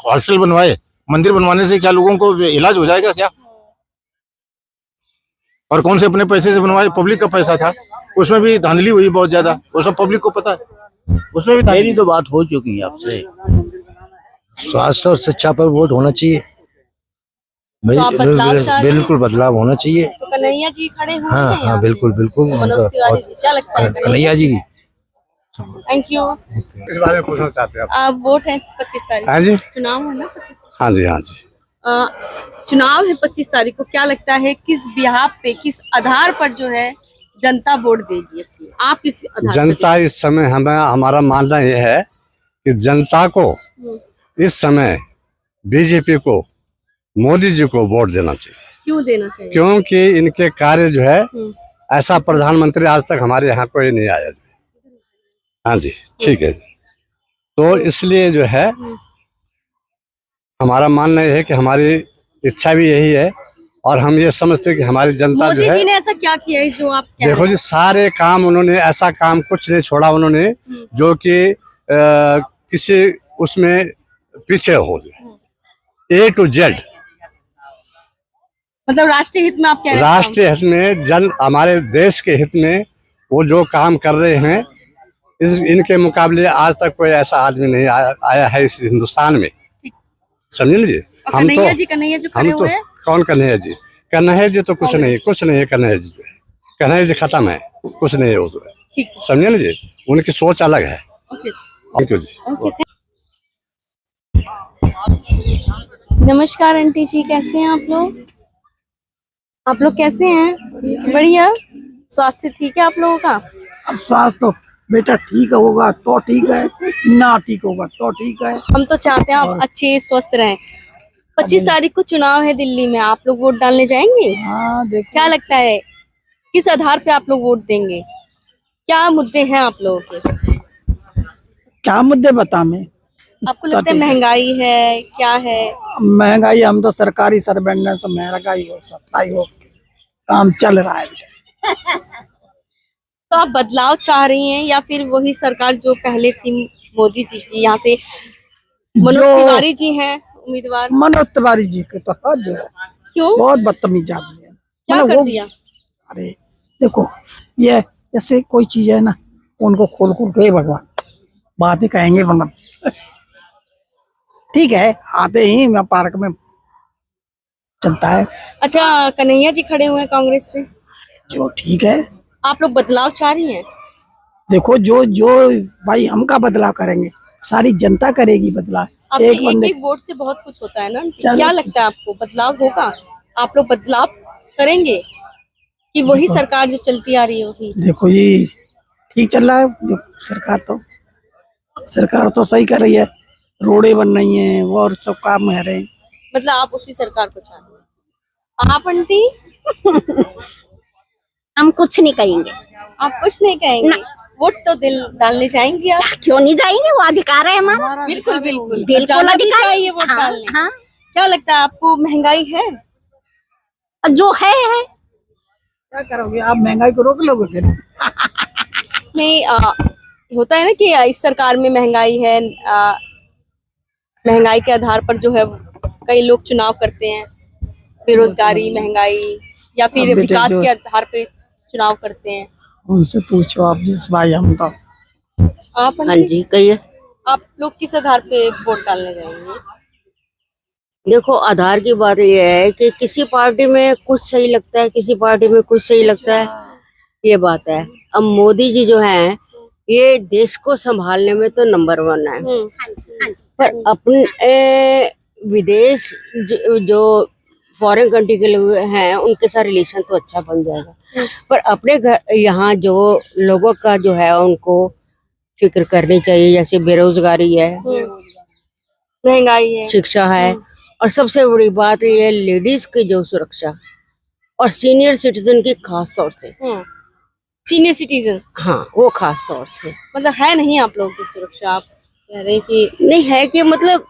हॉस्टल बनवाए। मंदिर बनवाने से क्या लोगों को इलाज हो जाएगा क्या? और कौन से अपने पैसे से बनवाए? पब्लिक का पैसा था, उसमें भी धांधली हुई बहुत ज्यादा, वो सब पब्लिक को पता है। उसमें भी मेरी तो बात हो चुकी है आपसे। स्वास्थ्य और शिक्षा पर वोट होना चाहिए भाई। तो आप बदलाव चाह रहे हैं? बिल्कुल बदलाव होना चाहिए। तो कन्हैया जी खड़े हुए हाँ हैं हाँ बिल्कुल बिल्कुल। मनोज तिवारी जी, क्या लगता है कन्हैया जी की। Thank you. इस बारे में पूछना चाहते हैं आप वोट है 25 तारीख? हाँ जी। चुनाव है ना 25 हाँ जी, हाँ जी। चुनाव है 25 तारीख को, क्या लगता है किस बिहाफ पे, किस आधार पर जो है जनता वोट देगी? आप किस आधार जनता इस समय हमारा मानना यह है कि जनता को इस समय बीजेपी को, मोदी जी को वोट देना चाहिए। क्यों देना चाहिए? क्योंकि इनके कार्य जो है, ऐसा प्रधानमंत्री आज तक हमारे यहाँ कोई नहीं आया। हाँ जी, ठीक है। तो इसलिए जो है हमारा मानना यह है कि हमारी इच्छा भी यही है, और हम ये समझते हैं कि हमारी जनता जो है, मोदी जी ने ऐसा क्या किया है जो आप कह देखो रहे जी, सारे काम उन्होंने, ऐसा काम कुछ नहीं छोड़ा उन्होंने जो कि किसी उसमें पीछे हो जाए। A to Z, मतलब राष्ट्रीय हित में आप कह रहे हैं? राष्ट्रीय हित में, हमारे देश के हित में वो जो काम कर रहे हैं, इनके मुकाबले आज तक कोई ऐसा आदमी नहीं आया है इस हिंदुस्तान में। समझे लीजिए। हम तो कौन कन्हैया जी? कन्हैया जी तो कुछ नहीं है। कन्हैया जी जो है, कन्हैया जी खत्म है, कुछ नहीं है वो जो है। समझे लीजिए, उनकी सोच अलग है। थैंक यू जी। नमस्कार आंटी जी, कैसे हैं आप लोग? आप लोग कैसे हैं? बढ़िया। स्वास्थ्य ठीक है आप लोगों का? अब स्वास्थ्य तो बेटा ठीक होगा तो ठीक है, ना ठीक होगा तो ठीक है। हम तो चाहते हैं आप अच्छे स्वस्थ रहें। 25 तारीख को चुनाव है दिल्ली में, आप लोग वोट डालने जाएंगे? हाँ, देखो क्या लगता है किस आधार पे आप लोग वोट देंगे? क्या मुद्दे हैं आप लोगों के? क्या मुद्दे बता मैं? आपको लगता है महंगाई है, क्या है? महंगाई, हम तो सरकारी सर्वेंट हैं, सब महंगाई हो, सत्ताई हो, काम चल रहा है। तो आप बदलाव चाह रही हैं या फिर वही सरकार जो पहले थी मोदी जी की? यहाँ से मनोज तिवारी जी हैं उम्मीदवार। मनोज तिवारी जी के तो हद है। क्यों? बहुत बदतमीज आदमी है। क्या कर दिया? अरे देखो, ये जैसे कोई चीज है ना, उनको खोल के भगवान बातें कहेंगे, मतलब ठीक है, आते ही मैं पार्क में चलता है। अच्छा, कन्हैया जी खड़े हुए हैं कांग्रेस से, जो ठीक है। आप लोग बदलाव चाह रही हैं? देखो, जो भाई हम का बदलाव करेंगे, सारी जनता करेगी बदलाव। एक वोट से बहुत कुछ होता है ना। क्या लगता है आपको बदलाव होगा? आप लोग बदलाव करेंगे कि वही सरकार जो चलती आ रही होगी? देखो जी, ठीक चल रहा है सरकार तो सही कर रही है, रोडें बन रही हैं और सब काम है रहे। मतलब आप उसी सरकार को चाह रहे हैं? आप आंटी? हम कुछ नहीं कहेंगे। आप कुछ नहीं कहेंगे? वोट तो डालने जाएंगे आप? क्यों नहीं जाएंगे, वो अधिकार है हमारा। बिल्कुल बिल्कुल, बिल्कुल अधिकार है ये वोट डालने। हाँ। क्या लगता है आपको महंगाई है? जो है क्या करोगे आप, महंगाई को रोक लोगे फिर? नहीं, होता है ना कि इस सरकार में महंगाई है, महंगाई के आधार पर जो है कई लोग चुनाव करते हैं, बेरोजगारी, महंगाई या फिर विकास के आधार पे चुनाव करते हैं। उनसे पूछो आप जिस भाई, हम तो आप? हाँ जी, कहिए। आप लोग किस आधार पे वोट डालने जाएंगे? देखो, आधार की बात यह है कि किसी पार्टी में कुछ सही लगता है, किसी पार्टी में कुछ सही लगता है, ये बात है। अब मोदी जी जो हैं, ये देश को संभालने में तो नंबर 1 है, पर अपने विदेश जो फॉरेन कंट्री के लोग हैं, उनके साथ रिलेशन तो अच्छा बन जाएगा, पर अपने घर यहाँ जो लोगों का जो है उनको फिक्र करनी चाहिए। जैसे बेरोजगारी है, महंगाई है, शिक्षा है, और सबसे बड़ी बात ये है लेडीज की जो सुरक्षा, और सीनियर सिटीजन की खास तौर से। सीनियर सिटीजन, हाँ, वो खास तौर से। मतलब है नहीं आप लोगों की सुरक्षा? आप कह रहे हैं कि नहीं है, कि मतलब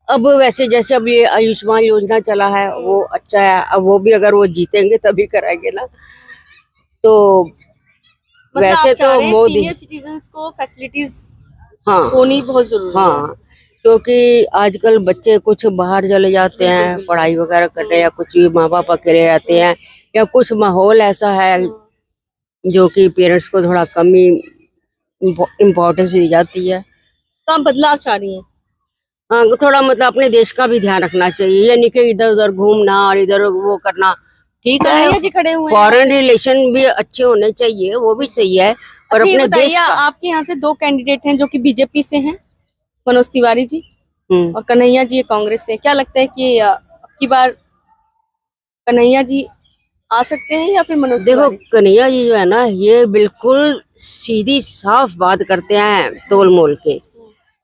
अब वैसे जैसे अब ये आयुष्मान योजना चला है, वो अच्छा है। अब वो भी अगर वो जीतेंगे तभी कराएंगे ना, तो मतलब वैसे तो मोदी सीनियर सिटीजन्स को फैसिलिटीज हाँ होनी बहुत जरूरी है। हाँ, क्योंकि आजकल बच्चे कुछ बाहर चले जाते हैं पढ़ाई वगैरह करने, या कुछ भी माँ बाप अकेले रहते हैं, या कुछ माहौल ऐसा है जो कि पेरेंट्स को थोड़ा कम ही इम्पोर्टेंस दी जाती है। तो आप बदलाव चाह रही हैं? हाँ, थोड़ा मतलब अपने देश का भी ध्यान रखना चाहिए, ये नहीं कि इधर उधर घूमना और इधर वो करना। ठीक है, फॉरेन रिलेशन भी अच्छे होने चाहिए, वो भी सही है, पर अच्छा, अपने देश का। आपके यहाँ से 2 कैंडिडेट हैं जो कि बीजेपी से हैं, मनोज तिवारी जी, और कन्हैया जी कांग्रेस से, क्या लगता है कि अब की बार कन्हैया जी आ सकते हैं या फिर मनोज देखो तिवारी? कन्हैया जी जो है ना, ये बिल्कुल सीधी साफ बात करते हैं तोल मोल के।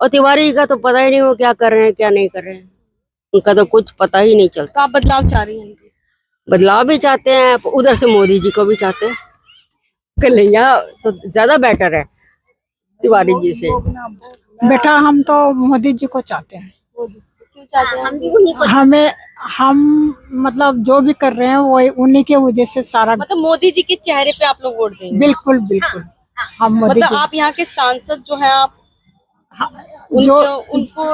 और तिवारी का तो पता ही नहीं वो क्या कर रहे हैं क्या नहीं कर रहे हैं, उनका तो कुछ पता ही नहीं चलता। तो आप बदलाव चाह रही हैं? बदलाव भी चाहते हैं, उधर से मोदी जी को भी चाहते हैं। कन्हैया तो ज्यादा बेटर है तिवारी जी से। बेटा हम तो मोदी जी को चाहते हैं। क्यों चाहते हैं? हम मतलब जो भी कर रहे हैं वो उन्हीं के वजह से सारा। मतलब मोदी जी के चेहरे पे आप लोग वोट देंगे? बिल्कुल बिल्कुल हम मोदी मतलब जी आप यहाँ के सांसद जो हैं, आप जो उनको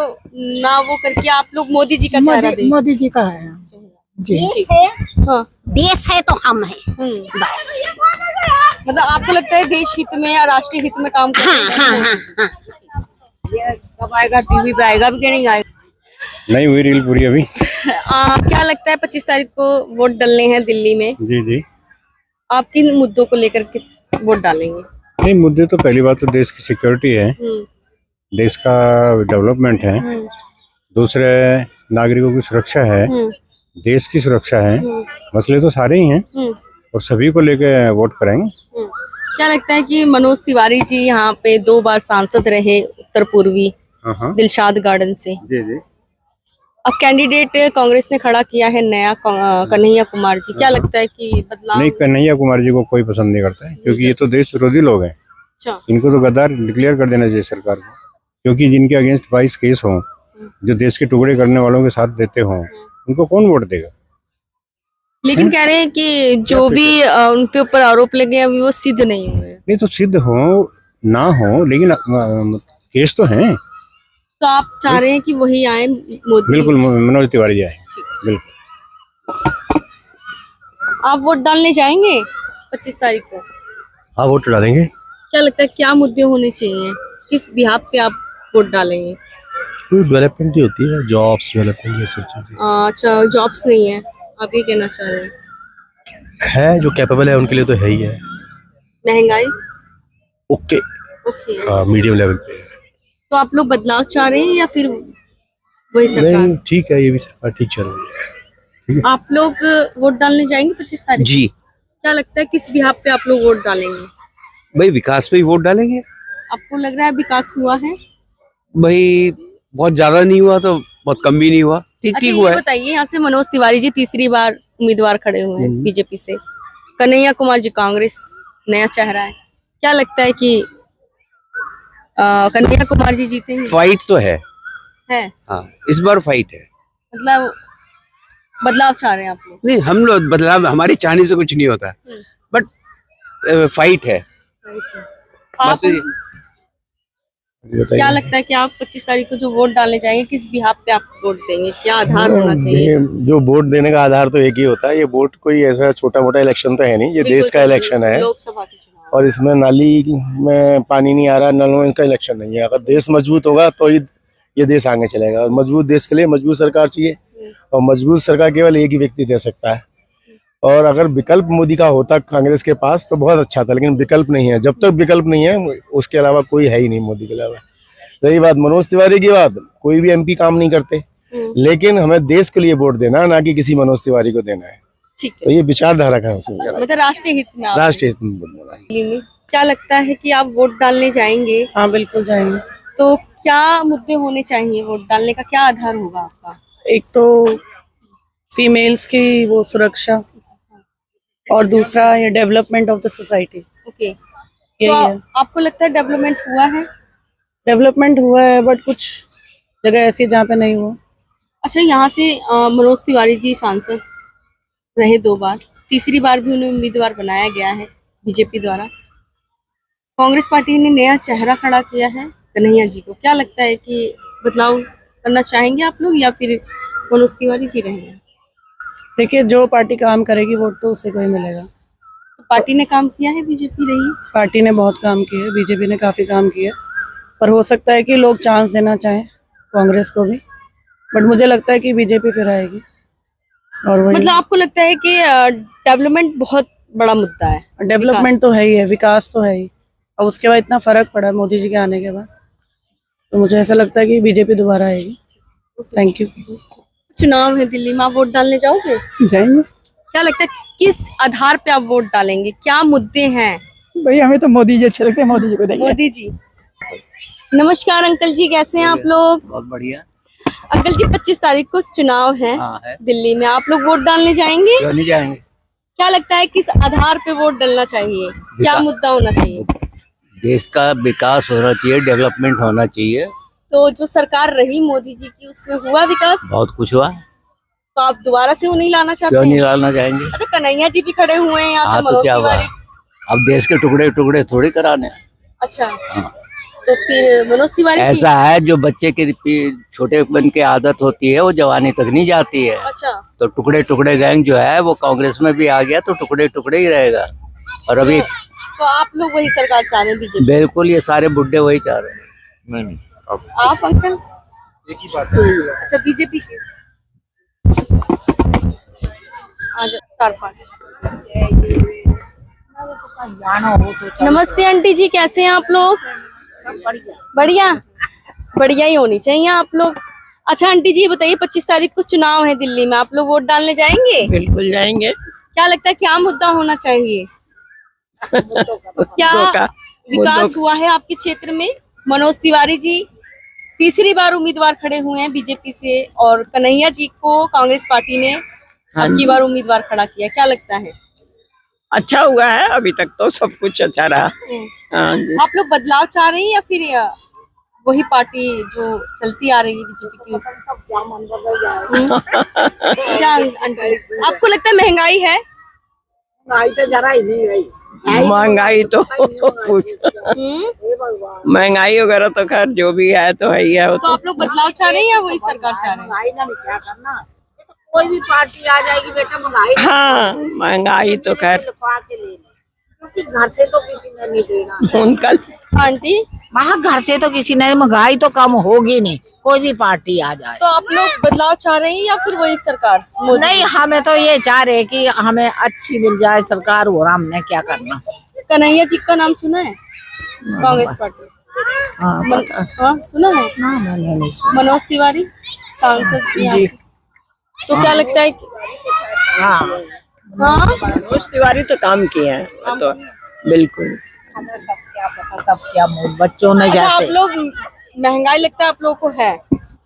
ना वो करके आप लोग मोदी जी का चेहरा देंगे? मोदी जी का है जी। हाँ, देश है तो हम है बस। मतलब आपको लगता है देश हित में या राष्ट्रीय हित में काम करते हैं? ये कब आएगा, टीवी पे आएगा भी कि नहीं आएगा? नहीं हुई रील पूरी अभी। क्या लगता है 25 तारीख को वोट डालने हैं दिल्ली में, जी जी। आप किन मुद्दों को लेकर के वोट डालेंगे? नहीं, मुद्दे तो पहली बात तो देश की सिक्योरिटी है, देश का डेवलपमेंट है, दूसरे नागरिकों की सुरक्षा है, देश की सुरक्षा है। मसले तो सारे ही हैं और सभी को लेके वोट करेंगे। क्या लगता है कि मनोज तिवारी जी यहाँ पे 2 बार सांसद रहे उत्तर पूर्वी दिलशाद गार्डन से, जी जी। अब कैंडिडेट कांग्रेस ने खड़ा किया है नया कन्हैया कुमार जी, क्या लगता है कि बदलाव? नहीं, कन्हैया कुमार जी को कोई पसंद नहीं करता है, क्योंकि ये तो देश विरोधी लोग हैं। अच्छा। इनको तो गद्दार डिक्लेयर कर देना चाहिए सरकार को, क्योंकि जिनके अगेंस्ट 22 केस हों, जो देश के टुकड़े करने वालों के साथ देते हों, उनको कौन वोट देगा? लेकिन कह रहे हैं कि जो भी उनके ऊपर आरोप लगे हैं अभी वो सिद्ध नहीं हुए। नहीं तो सिद्ध हो ना हो, लेकिन केस तो हैं। तो आप चाह रहे हैं कि वही आए मोदी? बिल्कुल, मनोज तिवारी जी आए, बिल्कुल। आप वोट डालने जाएंगे 25 तारीख को? हाँ, वोट डालेंगे। क्या लगता है क्या मुद्दे होने चाहिए, किस बिहाफ पे आप वोट डालेंगे? डेवलपमेंट ही होती है, जॉब्स डेवलपमेंट, ये सब चीजें। अच्छा, जॉब्स नहीं है, आप ये कहना चाह रहे हैं? है जो कैपेबल है उनके लिए तो है ही है। महंगाई ओके, ओके, मीडियम लेवल पे है। तो आप लोग बदलाव चाह रहे हैं या फिर वही सरकार? नहीं, ठीक है, ये भी सरकार ठीक चल रही है। आप लोग वोट डालने जाएंगे 25 तारीख? जी। क्या लगता है किस बिहाफ पे आप लोग वोट डालेंगे? भाई विकास पे ही वोट डालेंगे। आपको लग रहा है विकास हुआ है? भाई बहुत ज्यादा नहीं हुआ तो बहुत कम भी नहीं हुआ, ठीक ठीक हुआ ये है। बताइए, यहाँ से मनोज तिवारी जी तीसरी बार उम्मीदवार खड़े हुए हैं बीजेपी से, कन्हैया कुमार जी कांग्रेस, नया चेहरा है, क्या लगता है कि कन्हैया कुमार जी जीतेंगे? फाइट तो है हाँ, इस बार फाइट है। मतलब बदलाव चाह रहे हैं आप लोग? नहीं, हम लोग बदलाव, हमारी चाहने से कुछ नहीं होता, बट फाइट है। आप बस ये- क्या लगता है कि आप 25 तारीख को जो वोट डालने जाएंगे किस बिहाफ पे आप वोट देंगे, क्या आधार होना चाहिए? जो वोट देने का आधार तो एक ही होता है, ये वोट कोई ऐसा छोटा मोटा इलेक्शन तो है नहीं, ये देश का इलेक्शन है। लोकसभा के चुनाव। और इसमें नाली में पानी नहीं आ रहा, नलों का इलेक्शन नहीं है। अगर देश मजबूत होगा तो ही ये देश आगे चलेगा, और मजबूत देश के लिए मजबूत सरकार चाहिए, और मजबूत सरकार केवल एक ही व्यक्ति दे सकता है। और अगर विकल्प मोदी का होता कांग्रेस के पास तो बहुत अच्छा था, लेकिन विकल्प नहीं है। जब तक विकल्प नहीं है उसके अलावा कोई है ही नहीं मोदी के अलावा। रही बात मनोज तिवारी की बात, कोई भी एमपी काम नहीं करते, लेकिन हमें देश के लिए वोट देना, ना कि किसी मनोज तिवारी को देना है। ठीक है, तो ये विचारधारा का है उसमें, मतलब राष्ट्रीय हित में आप राष्ट्रीय हित में वोट देना है। दिल्ली में क्या लगता है कि आप वोट डालने जाएंगे? हाँ बिल्कुल जाएंगे। तो क्या मुद्दे होने चाहिए वोट डालने का, क्या आधार होगा आपका? एक तो फीमेल्स की वो सुरक्षा, और दूसरा ये development of the society. Okay, यही तो है। आपको लगता है डेवलपमेंट हुआ है? डेवलपमेंट हुआ है, बट कुछ जगह ऐसी है जहाँ पे नहीं हुआ। अच्छा, यहाँ से मनोज तिवारी जी सांसद रहे 2 बार, तीसरी बार भी उन्हें उम्मीदवार बनाया गया है बीजेपी द्वारा। कांग्रेस पार्टी ने नया चेहरा खड़ा किया है कन्हैया जी को, क्या लगता है कि बदलाव करना चाहेंगे आप लोग या फिर मनोज तिवारी जी रहेंगे? देखिए, जो पार्टी काम करेगी वोट तो उसे को ही मिलेगा। तो पार्टी ने काम किया है, बीजेपी रही है? पार्टी ने बहुत काम किया है, बीजेपी ने काफ़ी काम किया, पर हो सकता है कि लोग चांस देना चाहें कांग्रेस को भी, बट मुझे लगता है कि बीजेपी फिर आएगी। और वही मतलब आपको लगता है कि डेवलपमेंट बहुत बड़ा मुद्दा है? डेवलपमेंट तो है ही है, विकास तो है ही, और उसके बाद इतना फर्क पड़ा है मोदी जी के आने के बाद, तो मुझे ऐसा लगता है कि बीजेपी दोबारा आएगी। Thank you. चुनाव है दिल्ली में, आप वोट डालने जाओगे? जाएंगे। क्या लगता है किस आधार पे आप वोट डालेंगे, क्या मुद्दे हैं? भाई हमें तो मोदी जी अच्छे लगते हैं, मोदी जी को देंगे। मोदी जी। नमस्कार अंकल जी, कैसे हैं आप लोग? बहुत बढ़िया। अंकल जी 25 तारीख को चुनाव है है। दिल्ली में, आप लोग वोट डालने जाएंगे? क्यों नहीं जाएंगे? क्या लगता है किस आधार पे वोट डालना चाहिए, क्या मुद्दा होना चाहिए? देश का विकास होना चाहिए, डेवलपमेंट होना चाहिए। तो जो सरकार रही मोदी जी की, उसमें हुआ विकास? बहुत कुछ हुआ। तो आप दोबारा से उन्हें लाना चाहते क्यों हैं? नहीं लाना चाहेंगे? अच्छा, कन्हैया जी भी खड़े हुए हैं यहाँ से, हाँ, तो मनोज क्या हुआ? तिवारी। अब देश के टुकड़े टुकड़े थोड़ी कराने। अच्छा, तो फिर मनोज तिवारी जी? ऐसा है, जो बच्चे के छोटे बन के आदत होती है वो जवानी तक नहीं जाती है। अच्छा, तो टुकड़े टुकड़े गैंग जो है वो कांग्रेस में भी आ गया, तो टुकड़े टुकड़े ही रहेगा। और अभी तो आप लोग वही सरकार चाह रहे हैं, बीजेपी? बिल्कुल, ये सारे बुड्ढे वही चाह रहे हैं। नहीं, आप अंकल? एक ही बात है। अच्छा, बीजेपी के आज 4-5। नमस्ते आंटी जी, कैसे हैं आप लोग? बढ़िया बढ़िया ही होनी चाहिए आप लोग। अच्छा आंटी जी बताइए, 25 तारीख को चुनाव है दिल्ली में, आप लोग वोट डालने जाएंगे? बिल्कुल जाएंगे। क्या लगता है क्या मुद्दा होना चाहिए? क्या विकास हुआ है आपके क्षेत्र में? मनोज तिवारी जी तीसरी बार उम्मीदवार खड़े हुए हैं बीजेपी से, और कन्हैया जी को कांग्रेस पार्टी ने अब की बार उम्मीदवार खड़ा किया, क्या लगता है? अच्छा हुआ है, अभी तक तो सब कुछ अच्छा रहा। हाँ जी। आप लोग बदलाव चाह रहे हैं या फिर वही पार्टी जो चलती आ रही है बीजेपी की? क्या आंटी, आपको लगता है महंगाई है? महंगाई तो जरा ही नहीं रही। महंगाई तो महंगाई वगैरह तो खैर जो भी है तो है ही है। तो आप लोग बदलाव चाह रहे हैं या वही सरकार चाह रहे हैं? क्या करना, कोई भी पार्टी आ जाएगी बेटा, महंगाई। हाँ, महंगाई तो खैर क्योंकि घर से तो किसी ने नहीं देना। उनका आंटी वहाँ घर से तो किसी ने, महंगाई तो कम होगी नहीं, कोई भी पार्टी आ जाए। तो आप लोग बदलाव चाह रहे हैं या फिर वही सरकार? नहीं, हमें तो ये चाह रहे कि हमें अच्छी मिल जाए सरकार, और हमने क्या करना। कन्हैया जी का नाम सुना है? कांग्रेस पार्टी। हाँ सुना है। मैंने नहीं सुना। मनोज तिवारी सांसद यहाँ से। तो क्या लगता है हाँ, मनोज तिवारी तो काम किए हैं, तो बिल्कुल। सब क्या बच्चों ने अच्छा, आप जैसे लोग महंगाई लगता है आप लोगों को है?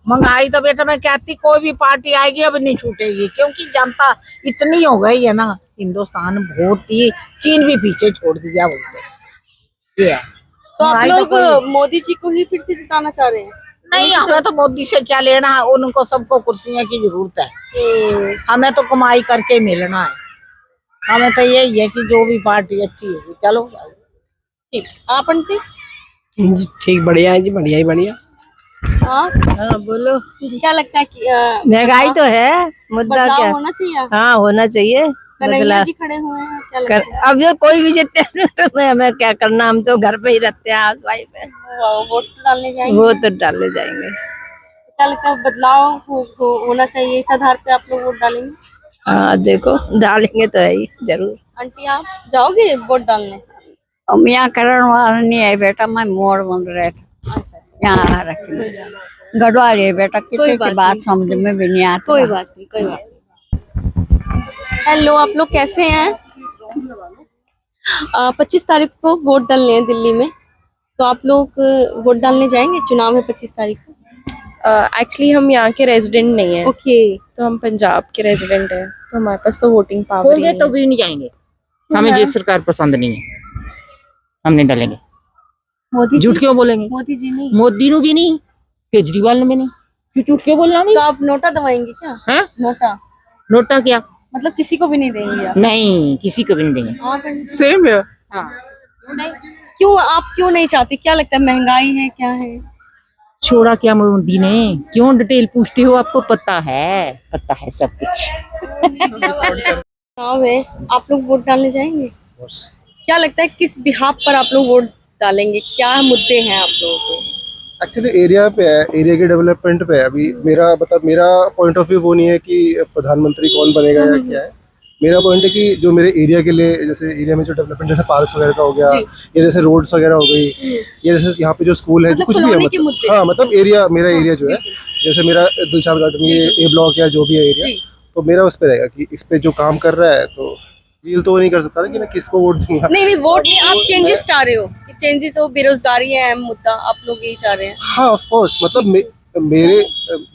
महंगाई तो बेटा मैं कहती कोई भी पार्टी आएगी अब नहीं छूटेगी, क्योंकि जनता इतनी हो गई है ना, हिंदुस्तान बहुत ही, चीन भी पीछे छोड़ दिया बोलते ये है। तो आप महंगाई लोग तो मोदी जी को ही फिर से जिताना चाह रहे हैं? नहीं, हमें तो मोदी से क्या लेना है, उनको सबको कुर्सियों की जरूरत है, हमें तो कमाई करके मिलना है। हमें तो यही है कि जो भी पार्टी अच्छी होगी, चलो ठीक। आप आंटी? ठीक, बढ़िया है जी, बढ़िया ही बढ़िया। हाँ बोलो। क्या लगता है कि महंगाई तो है, मुद्दा बदलाव क्या? होना चाहिए? हाँ होना चाहिए। कन्हैया जी खड़े हुए हैं, क्या लगता है? अब जो कोई भी जीतते हैं तो हमें क्या करना, हम तो घर पे ही रहते हैं, हाउस वाइफ है। वोट डालने जाएंगे? वो तो डालने जाएंगे। क्या लगता है बदलाव होना चाहिए, इस आधार पे आप लोग वोट डालेंगे? हाँ देखो, डालेंगे तो है ही जरूर। आंटी आप जाओगे वोट डालने? हम यहाँ करण वाला नहीं है बेटा, मैं मोड़ बन रहे थे यहाँ रखी गढ़वा रही बेटा, किसी की बात समझ में भी नहीं आती। कोई बात नहीं, कोई बात नहीं। हेलो, आप लोग कैसे हैं? 25 तारीख को वोट डालने हैं दिल्ली में, तो आप लोग वोट डालने जाएंगे? चुनाव है 25 तारीख को। एक्चुअली हम यहाँ के रेजिडेंट नहीं है। ओके। तो हम पंजाब के रेजिडेंट हैं, तो हमारे पास तो वोटिंग पावर होंगे तो भी नहीं जाएंगे। हमें जिस सरकार पसंद नहीं है हम नहीं डालेंगे। मोदी झूठ क्यों बोलेंगे? मोदी जी नहीं, मोदी नु भी नहीं, केजरीवाल ने भी नहीं, क्यों झूठ क्यों बोलना? तो आप नोटा दबाएंगे क्या? है? नोटा? नोटा क्या मतलब किसी को भी नहीं देंगे आप? नहीं, किसी को भी नहीं देंगे। हाँ, सेम है। हाँ। क्यों, आप क्यों नहीं चाहते? क्या लगता है महंगाई है, क्या है? छोड़ा क्या मोदी ने, क्यों डिटेल पूछते हो? आपको पता है सब कुछ। चुनाव है, आप लोग वोट डालने जाएंगे? क्या लगता है किस बिहाफ पर आप लोग वोट डालेंगे, क्या मुद्दे हैं आप लोगों को? एक्चुअली एरिया पे है, एरिया के डेवलपमेंट पे है। अभी मेरा पॉइंट ऑफ व्यू वो नहीं है कि प्रधानमंत्री कौन बनेगा या क्या है। मेरा पॉइंट है कि जो मेरे एरिया के लिए, जैसे एरिया में जो डेवलपमेंट, जैसे पार्क्स वगैरह का हो गया, या जैसे रोड्स वगैरह हो गई, या जैसे यहाँ पे जो स्कूल है, मतलब कुछ भी है, मतलब हाँ, मतलब एरिया, मेरा एरिया जो है, जैसे मेरा दिलशाद गार्डन ये ए ब्लॉक या जो भी है एरिया, तो मेरा उस पे रहेगा कि इस पे जो काम कर रहा है, तो डील तो नहीं कर सकता ना कि मैं किसको वोट दूंगा। नहीं वोट नहीं, आप चेंजेस चाह रहे हो कि चेंजेस हो, बेरोजगारी है अहम मुद्दा, आप लोग यही चाह रहे हैं। हाँ ऑफ कोर्स, मतलब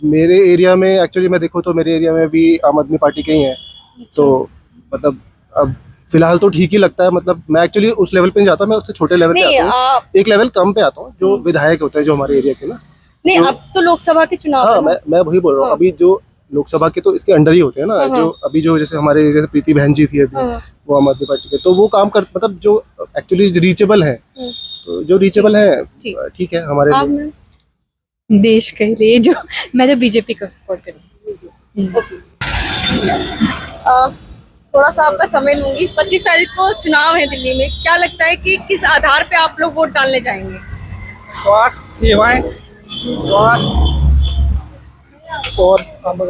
मेरे एरिया में एक्चुअली मैं देखूँ तो मेरे एरिया में भी आम आदमी पार्टी के ही हैं, तो मतलब अब फिलहाल तो ठीक ही लगता है। मतलब मैं एक्चुअली उस लेवल पे नहीं जाता, मैं उससे छोटे लेवल पे आता हूँ, एक लेवल कम पे आता हूँ, जो विधायक होते हैं जो हमारे एरिया के ना। नहीं अब तो लोकसभा के चुनाव। हाँ मैं वही बोल रहा हूँ, अभी जो लोकसभा के तो इसके अंडर ही होते हैं ना, जो अभी जो जैसे हमारे एरिया से प्रीति बहन जी थी अभी, वो आम आदमी पार्टी के, तो वो काम कर मतलब जो एक्चुअली रीचेबल है, तो जो रीचेबल है ठीक है हमारे लिए। देश के लिए जो मैं तो बीजेपी को सपोर्ट करूँगी। थोड़ा सा आपका समय लूंगी। 25 तारीख को चुनाव है दिल्ली में, क्या लगता है कि किस आधार पे आप लोग वोट डालने जाएंगे? स्वास्थ्य सेवाएं, स्वास्थ्य और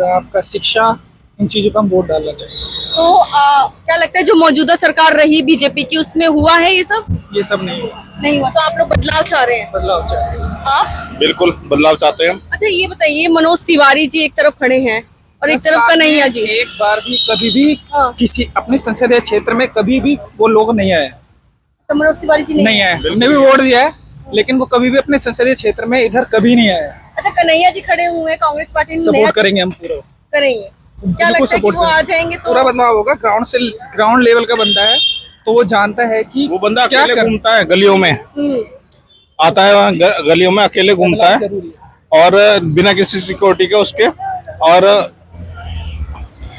आपका शिक्षा, इन चीजों पर हम वोट डालना चाहिए। तो क्या लगता है जो मौजूदा सरकार रही बीजेपी की, उसमें हुआ है ये सब? ये सब नहीं हुआ। नहीं हुआ, तो आप लोग बदलाव चाह रहे हैं? बदलाव चाह रहे हैं। आप? बिल्कुल बदलाव चाहते हैं। अच्छा ये बताइए, मनोज तिवारी जी एक तरफ खड़े हैं और एक तरफ कन्हैया जी। एक बार भी कभी भी किसी अपने संसदीय क्षेत्र में कभी भी वो लोग नहीं आए। तो मनोज तिवारी जी नहीं आए, हमने भी वोट दिया है, लेकिन वो कभी भी अपने संसदीय क्षेत्र में इधर कभी नहीं आए। अच्छा कन्हैया जी खड़े हुए हैं, कांग्रेस पार्टी ने सपोर्ट करेंगे हम पूरा करेंगे। क्या लगता है कि वो आ जाएंगे तो पूरा बदलाव होगा? ग्राउंड लेवल का बंदा है, तो वो जानता है कि वो बंदा अकेले घूमता है गलियों में, आता है वहाँ गलियों में अकेले घूमता है और बिना किसी सिक्योरिटी के उसके, और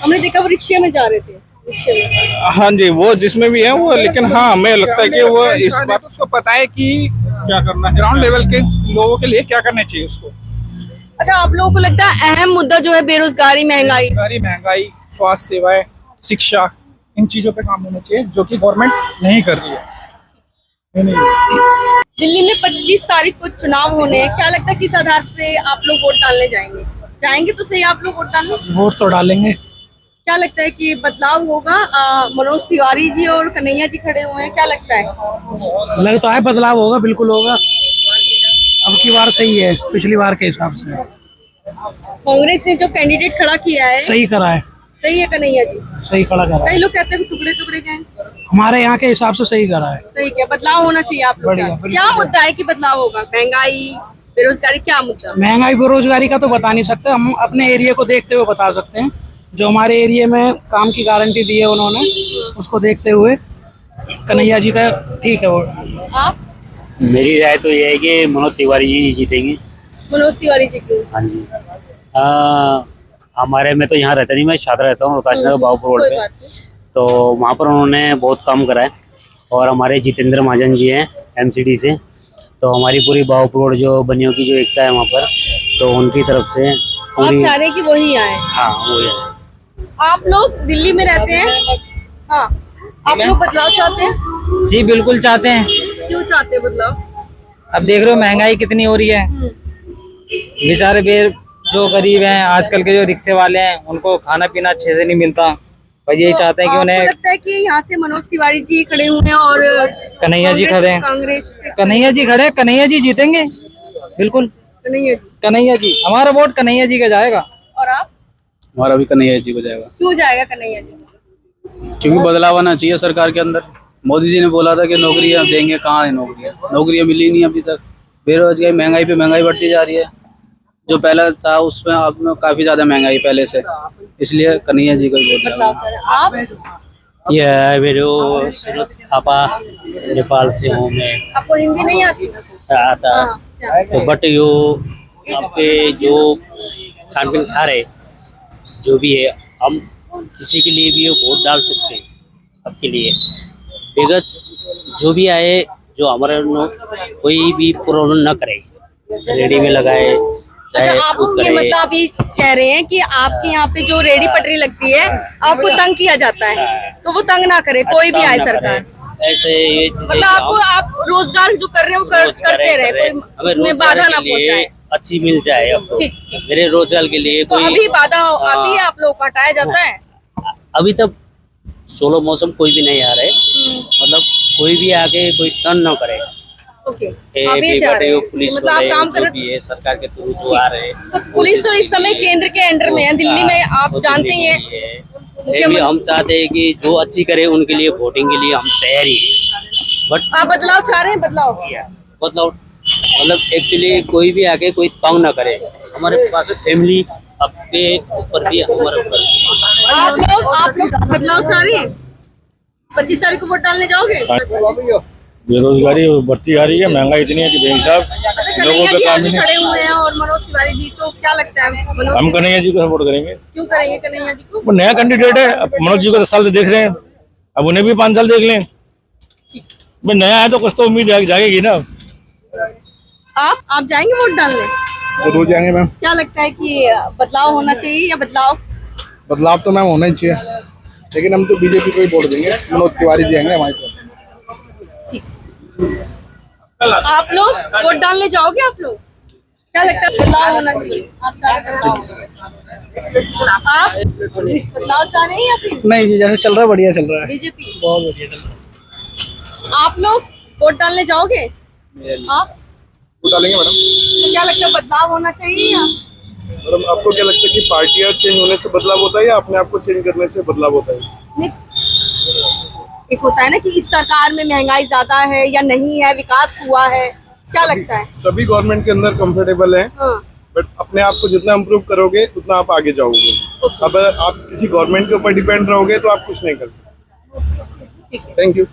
हमने देखा वो रिक्शे में जा रहे थे, रिक्शे में। हाँ जी वो जिसमें भी है वो, लेकिन हाँ हमें लगता है कि वो इस बात उसको पता है कि क्या करना है, ग्राउंड लेवल के लोगों के लिए क्या करना चाहिए उसको। अच्छा आप लोगों को लगता है अहम मुद्दा जो है बेरोजगारी, महंगाई, स्वास्थ्य सेवाएं, शिक्षा, इन चीजों पे काम होना चाहिए, जो कि गवर्नमेंट नहीं कर रही है। दिल्ली में 25 तारीख को चुनाव होने हैं, क्या लगता है किस आधार पे आप लोग वोट डालने जाएंगे तो सही आप लोग वोट डालने? वोट तो डालेंगे। क्या लगता है कि बदलाव होगा? मनोज तिवारी जी और कन्हैया जी खड़े हुए हैं, क्या लगता है? लगता है बदलाव होगा, बिल्कुल होगा। अब की बार सही है पिछली बार के हिसाब से। कांग्रेस ने जो कैंडिडेट खड़ा किया है सही करा है। सही है कन्हैया जी, सही खड़ा करा। कई लोग कहते हैं टुकड़े टुकड़े गए, हमारे यहाँ के हिसाब से सही करा है। सही क्या बदलाव होना चाहिए आप लोग? क्या मुद्दा है कि बदलाव होगा? महंगाई, बेरोजगारी, क्या मुद्दा? महंगाई बेरोजगारी का तो बता नहीं सकते, हम अपने एरिया को देखते हुए बता सकते हैं। जो हमारे एरिया में काम की गारंटी दी है उन्होंने, उसको देखते हुए कन्हैया जी का ठीक है वो। आप? मेरी राय तो ये है कि मनोज तिवारी जी जीतेंगे। मनोज तिवारी जी क्यों? हाँ जी, हमारे में तो यहाँ रहता नहीं, मैं छात्र रहता हूँ रोहतास नगर बाबूपुर रोड पे, तो वहाँ पर उन्होंने बहुत काम करा है। और हमारे जितेंद्र महाजन जी हैं एमसीडी से, तो हमारी पूरी बाबूपुर रोड जो बनियों की जो एकता है वहाँ पर, तो उनकी तरफ से आप चाह रहे हैं कि वही आए? हाँ वही है। आप लोग दिल्ली में रहते हैं, हाँ, आप लोग बदलाव चाहते हैं? जी बिल्कुल चाहते हैं। क्यों चाहते हैं बदलाव? अब देख रहे हो महंगाई कितनी हो रही है, बेचारे जो गरीब हैं, आजकल के जो रिक्शे वाले हैं, उनको खाना पीना अच्छे से नहीं मिलता। और यही चाहते हैं कि उन्हें। लगता है कि यहाँ से मनोज तिवारी जी खड़े हुए हैं और कन्हैया जी खड़े हैं, कन्हैया जी खड़े, कन्हैया जी जीतेंगे बिल्कुल। कन्हैया जी, हमारा वोट कन्हैया जी का जाएगा। और आप? हमारा भी कन्हैया जी को जाएगा। क्यों जाएगा कन्हैया जी? क्योंकि बदलाव आना चाहिए सरकार के अंदर। मोदी जी ने बोला था कि नौकरियां देंगे, कहाँ है नौकरियां मिली नहीं अभी तक। बेरोजगारी, महंगाई पे महंगाई बढ़ती जा रही है। जो पहला था उसमें अब में काफी ज्यादा महंगाई पहले से, इसलिए कन्हैया जी को ही वोट देगा। आप? ये मेरे सूरज थापा, नेपाल से हूँ मैं। आपको हिंदी नहीं आती? आता तो बट यो आपके जो खान पीन खा रहे जो भी है, हम किसी के लिए भी वोट डाल सकते हैं आपके लिए। बेगच जो भी आए, जो हमारे कोई भी प्रॉब्लम न करे, रेडी में लगाए। अच्छा आप ये मतलब आप ये कह रहे हैं कि आपके यहाँ पे जो रेडी पटरी लगती है आपको तंग किया जाता है, तो वो तंग ना करे, कोई भी आए सरकार। ऐसे ये मतलब आपको आप रोजगार जो कर रहे हो करते रहे, कोई उसमें बाधा ना पहुँचाए, अच्छी मिल जाए आपको। मेरे रोजगार के लिए तो अभी बाधा आती है, आप लोग को हटाया जाता है? अभी तक 16 मौसम कोई भी नहीं आ रहे, मतलब कोई भी आके कोई टर्न ना करे, ओके ए, आप ये भी चाह बटे रहे वो हैं पुलिस मतलब आप वाले काम जो कर भी है सरकार के थ्रू जो आ रहे हैं तो पुलिस तो इस समय केंद्र के अंडर में है दिल्ली में, आप जानते ही हैं। ये भी हम चाहते हैं कि जो अच्छी करे उनके लिए वोटिंग के लिए हम तैयार ही हैं। बट आप बदलाव चाह रहे हैं? बदलाव मतलब एक्चुअली कोई भी आके कोई तंग ना करे, हमारे पास फैमिली आपके ऊपर भी हमारे ऊपर। आप लोग बदलाव चाह रहे हैं? 25 तारीख को वोट डालने जाओगे? बेरोजगारी बढ़ती आ रही है, महंगाई इतनी है कि भाई साहब अच्छा, लोगों कन्हैया पे जी काम आज ही नहीं। खड़े हुए हैं और मनोज तिवारी जी, तो क्या लगता है हम कन्हैया जी को सपोर्ट करेंगे। क्यों करेंगे कन्हैया जी को? वो नया कैंडिडेट है, अब मनोज जी को 10 साल से देख रहे हैं, अब उन्हें भी 5 साल देख लें। भाई नया है तो कुछ तो उम्मीद जाएगी ना। आप जाएंगे वोट डालने? जरूर जाएंगे मैम। क्या लगता है कि बदलाव होना चाहिए या बदलाव तो मैम होना ही चाहिए, लेकिन हम तो बीजेपी को ही वोट देंगे। मनोज तिवारी जी आएंगे हमारी तरफ। आप लोग वोट डालने जाओगे? आप लोग क्या लगता है बदलाव होना चाहिए? आप चाह रहे हैं आप बदलाव चाह रहे हैं या फिर नहीं जी, जैसे चल रहा है बढ़िया चल रहा है, बीजेपी? बहुत बढ़िया चल रहा है। आप लोग वोट डालने जाओगे? आप वोट डालेंगे मैडम। तो क्या लगता है बदलाव होना चाहिए या मैडम आपको क्या लगता है कि पार्टियां चेंज होने से बदलाव होता है या अपने आप को चेंज करने से बदलाव होता है? नहीं? एक होता है ना कि इस सरकार में महंगाई ज्यादा है या नहीं है, विकास हुआ है, क्या लगता है? सभी गवर्नमेंट के अंदर कंफर्टेबल है, बट अपने आप को जितना इम्प्रूव करोगे उतना आप आगे जाओगे। अब आप किसी गवर्नमेंट के ऊपर डिपेंड रहोगे तो आप कुछ नहीं कर सकते। Thank you.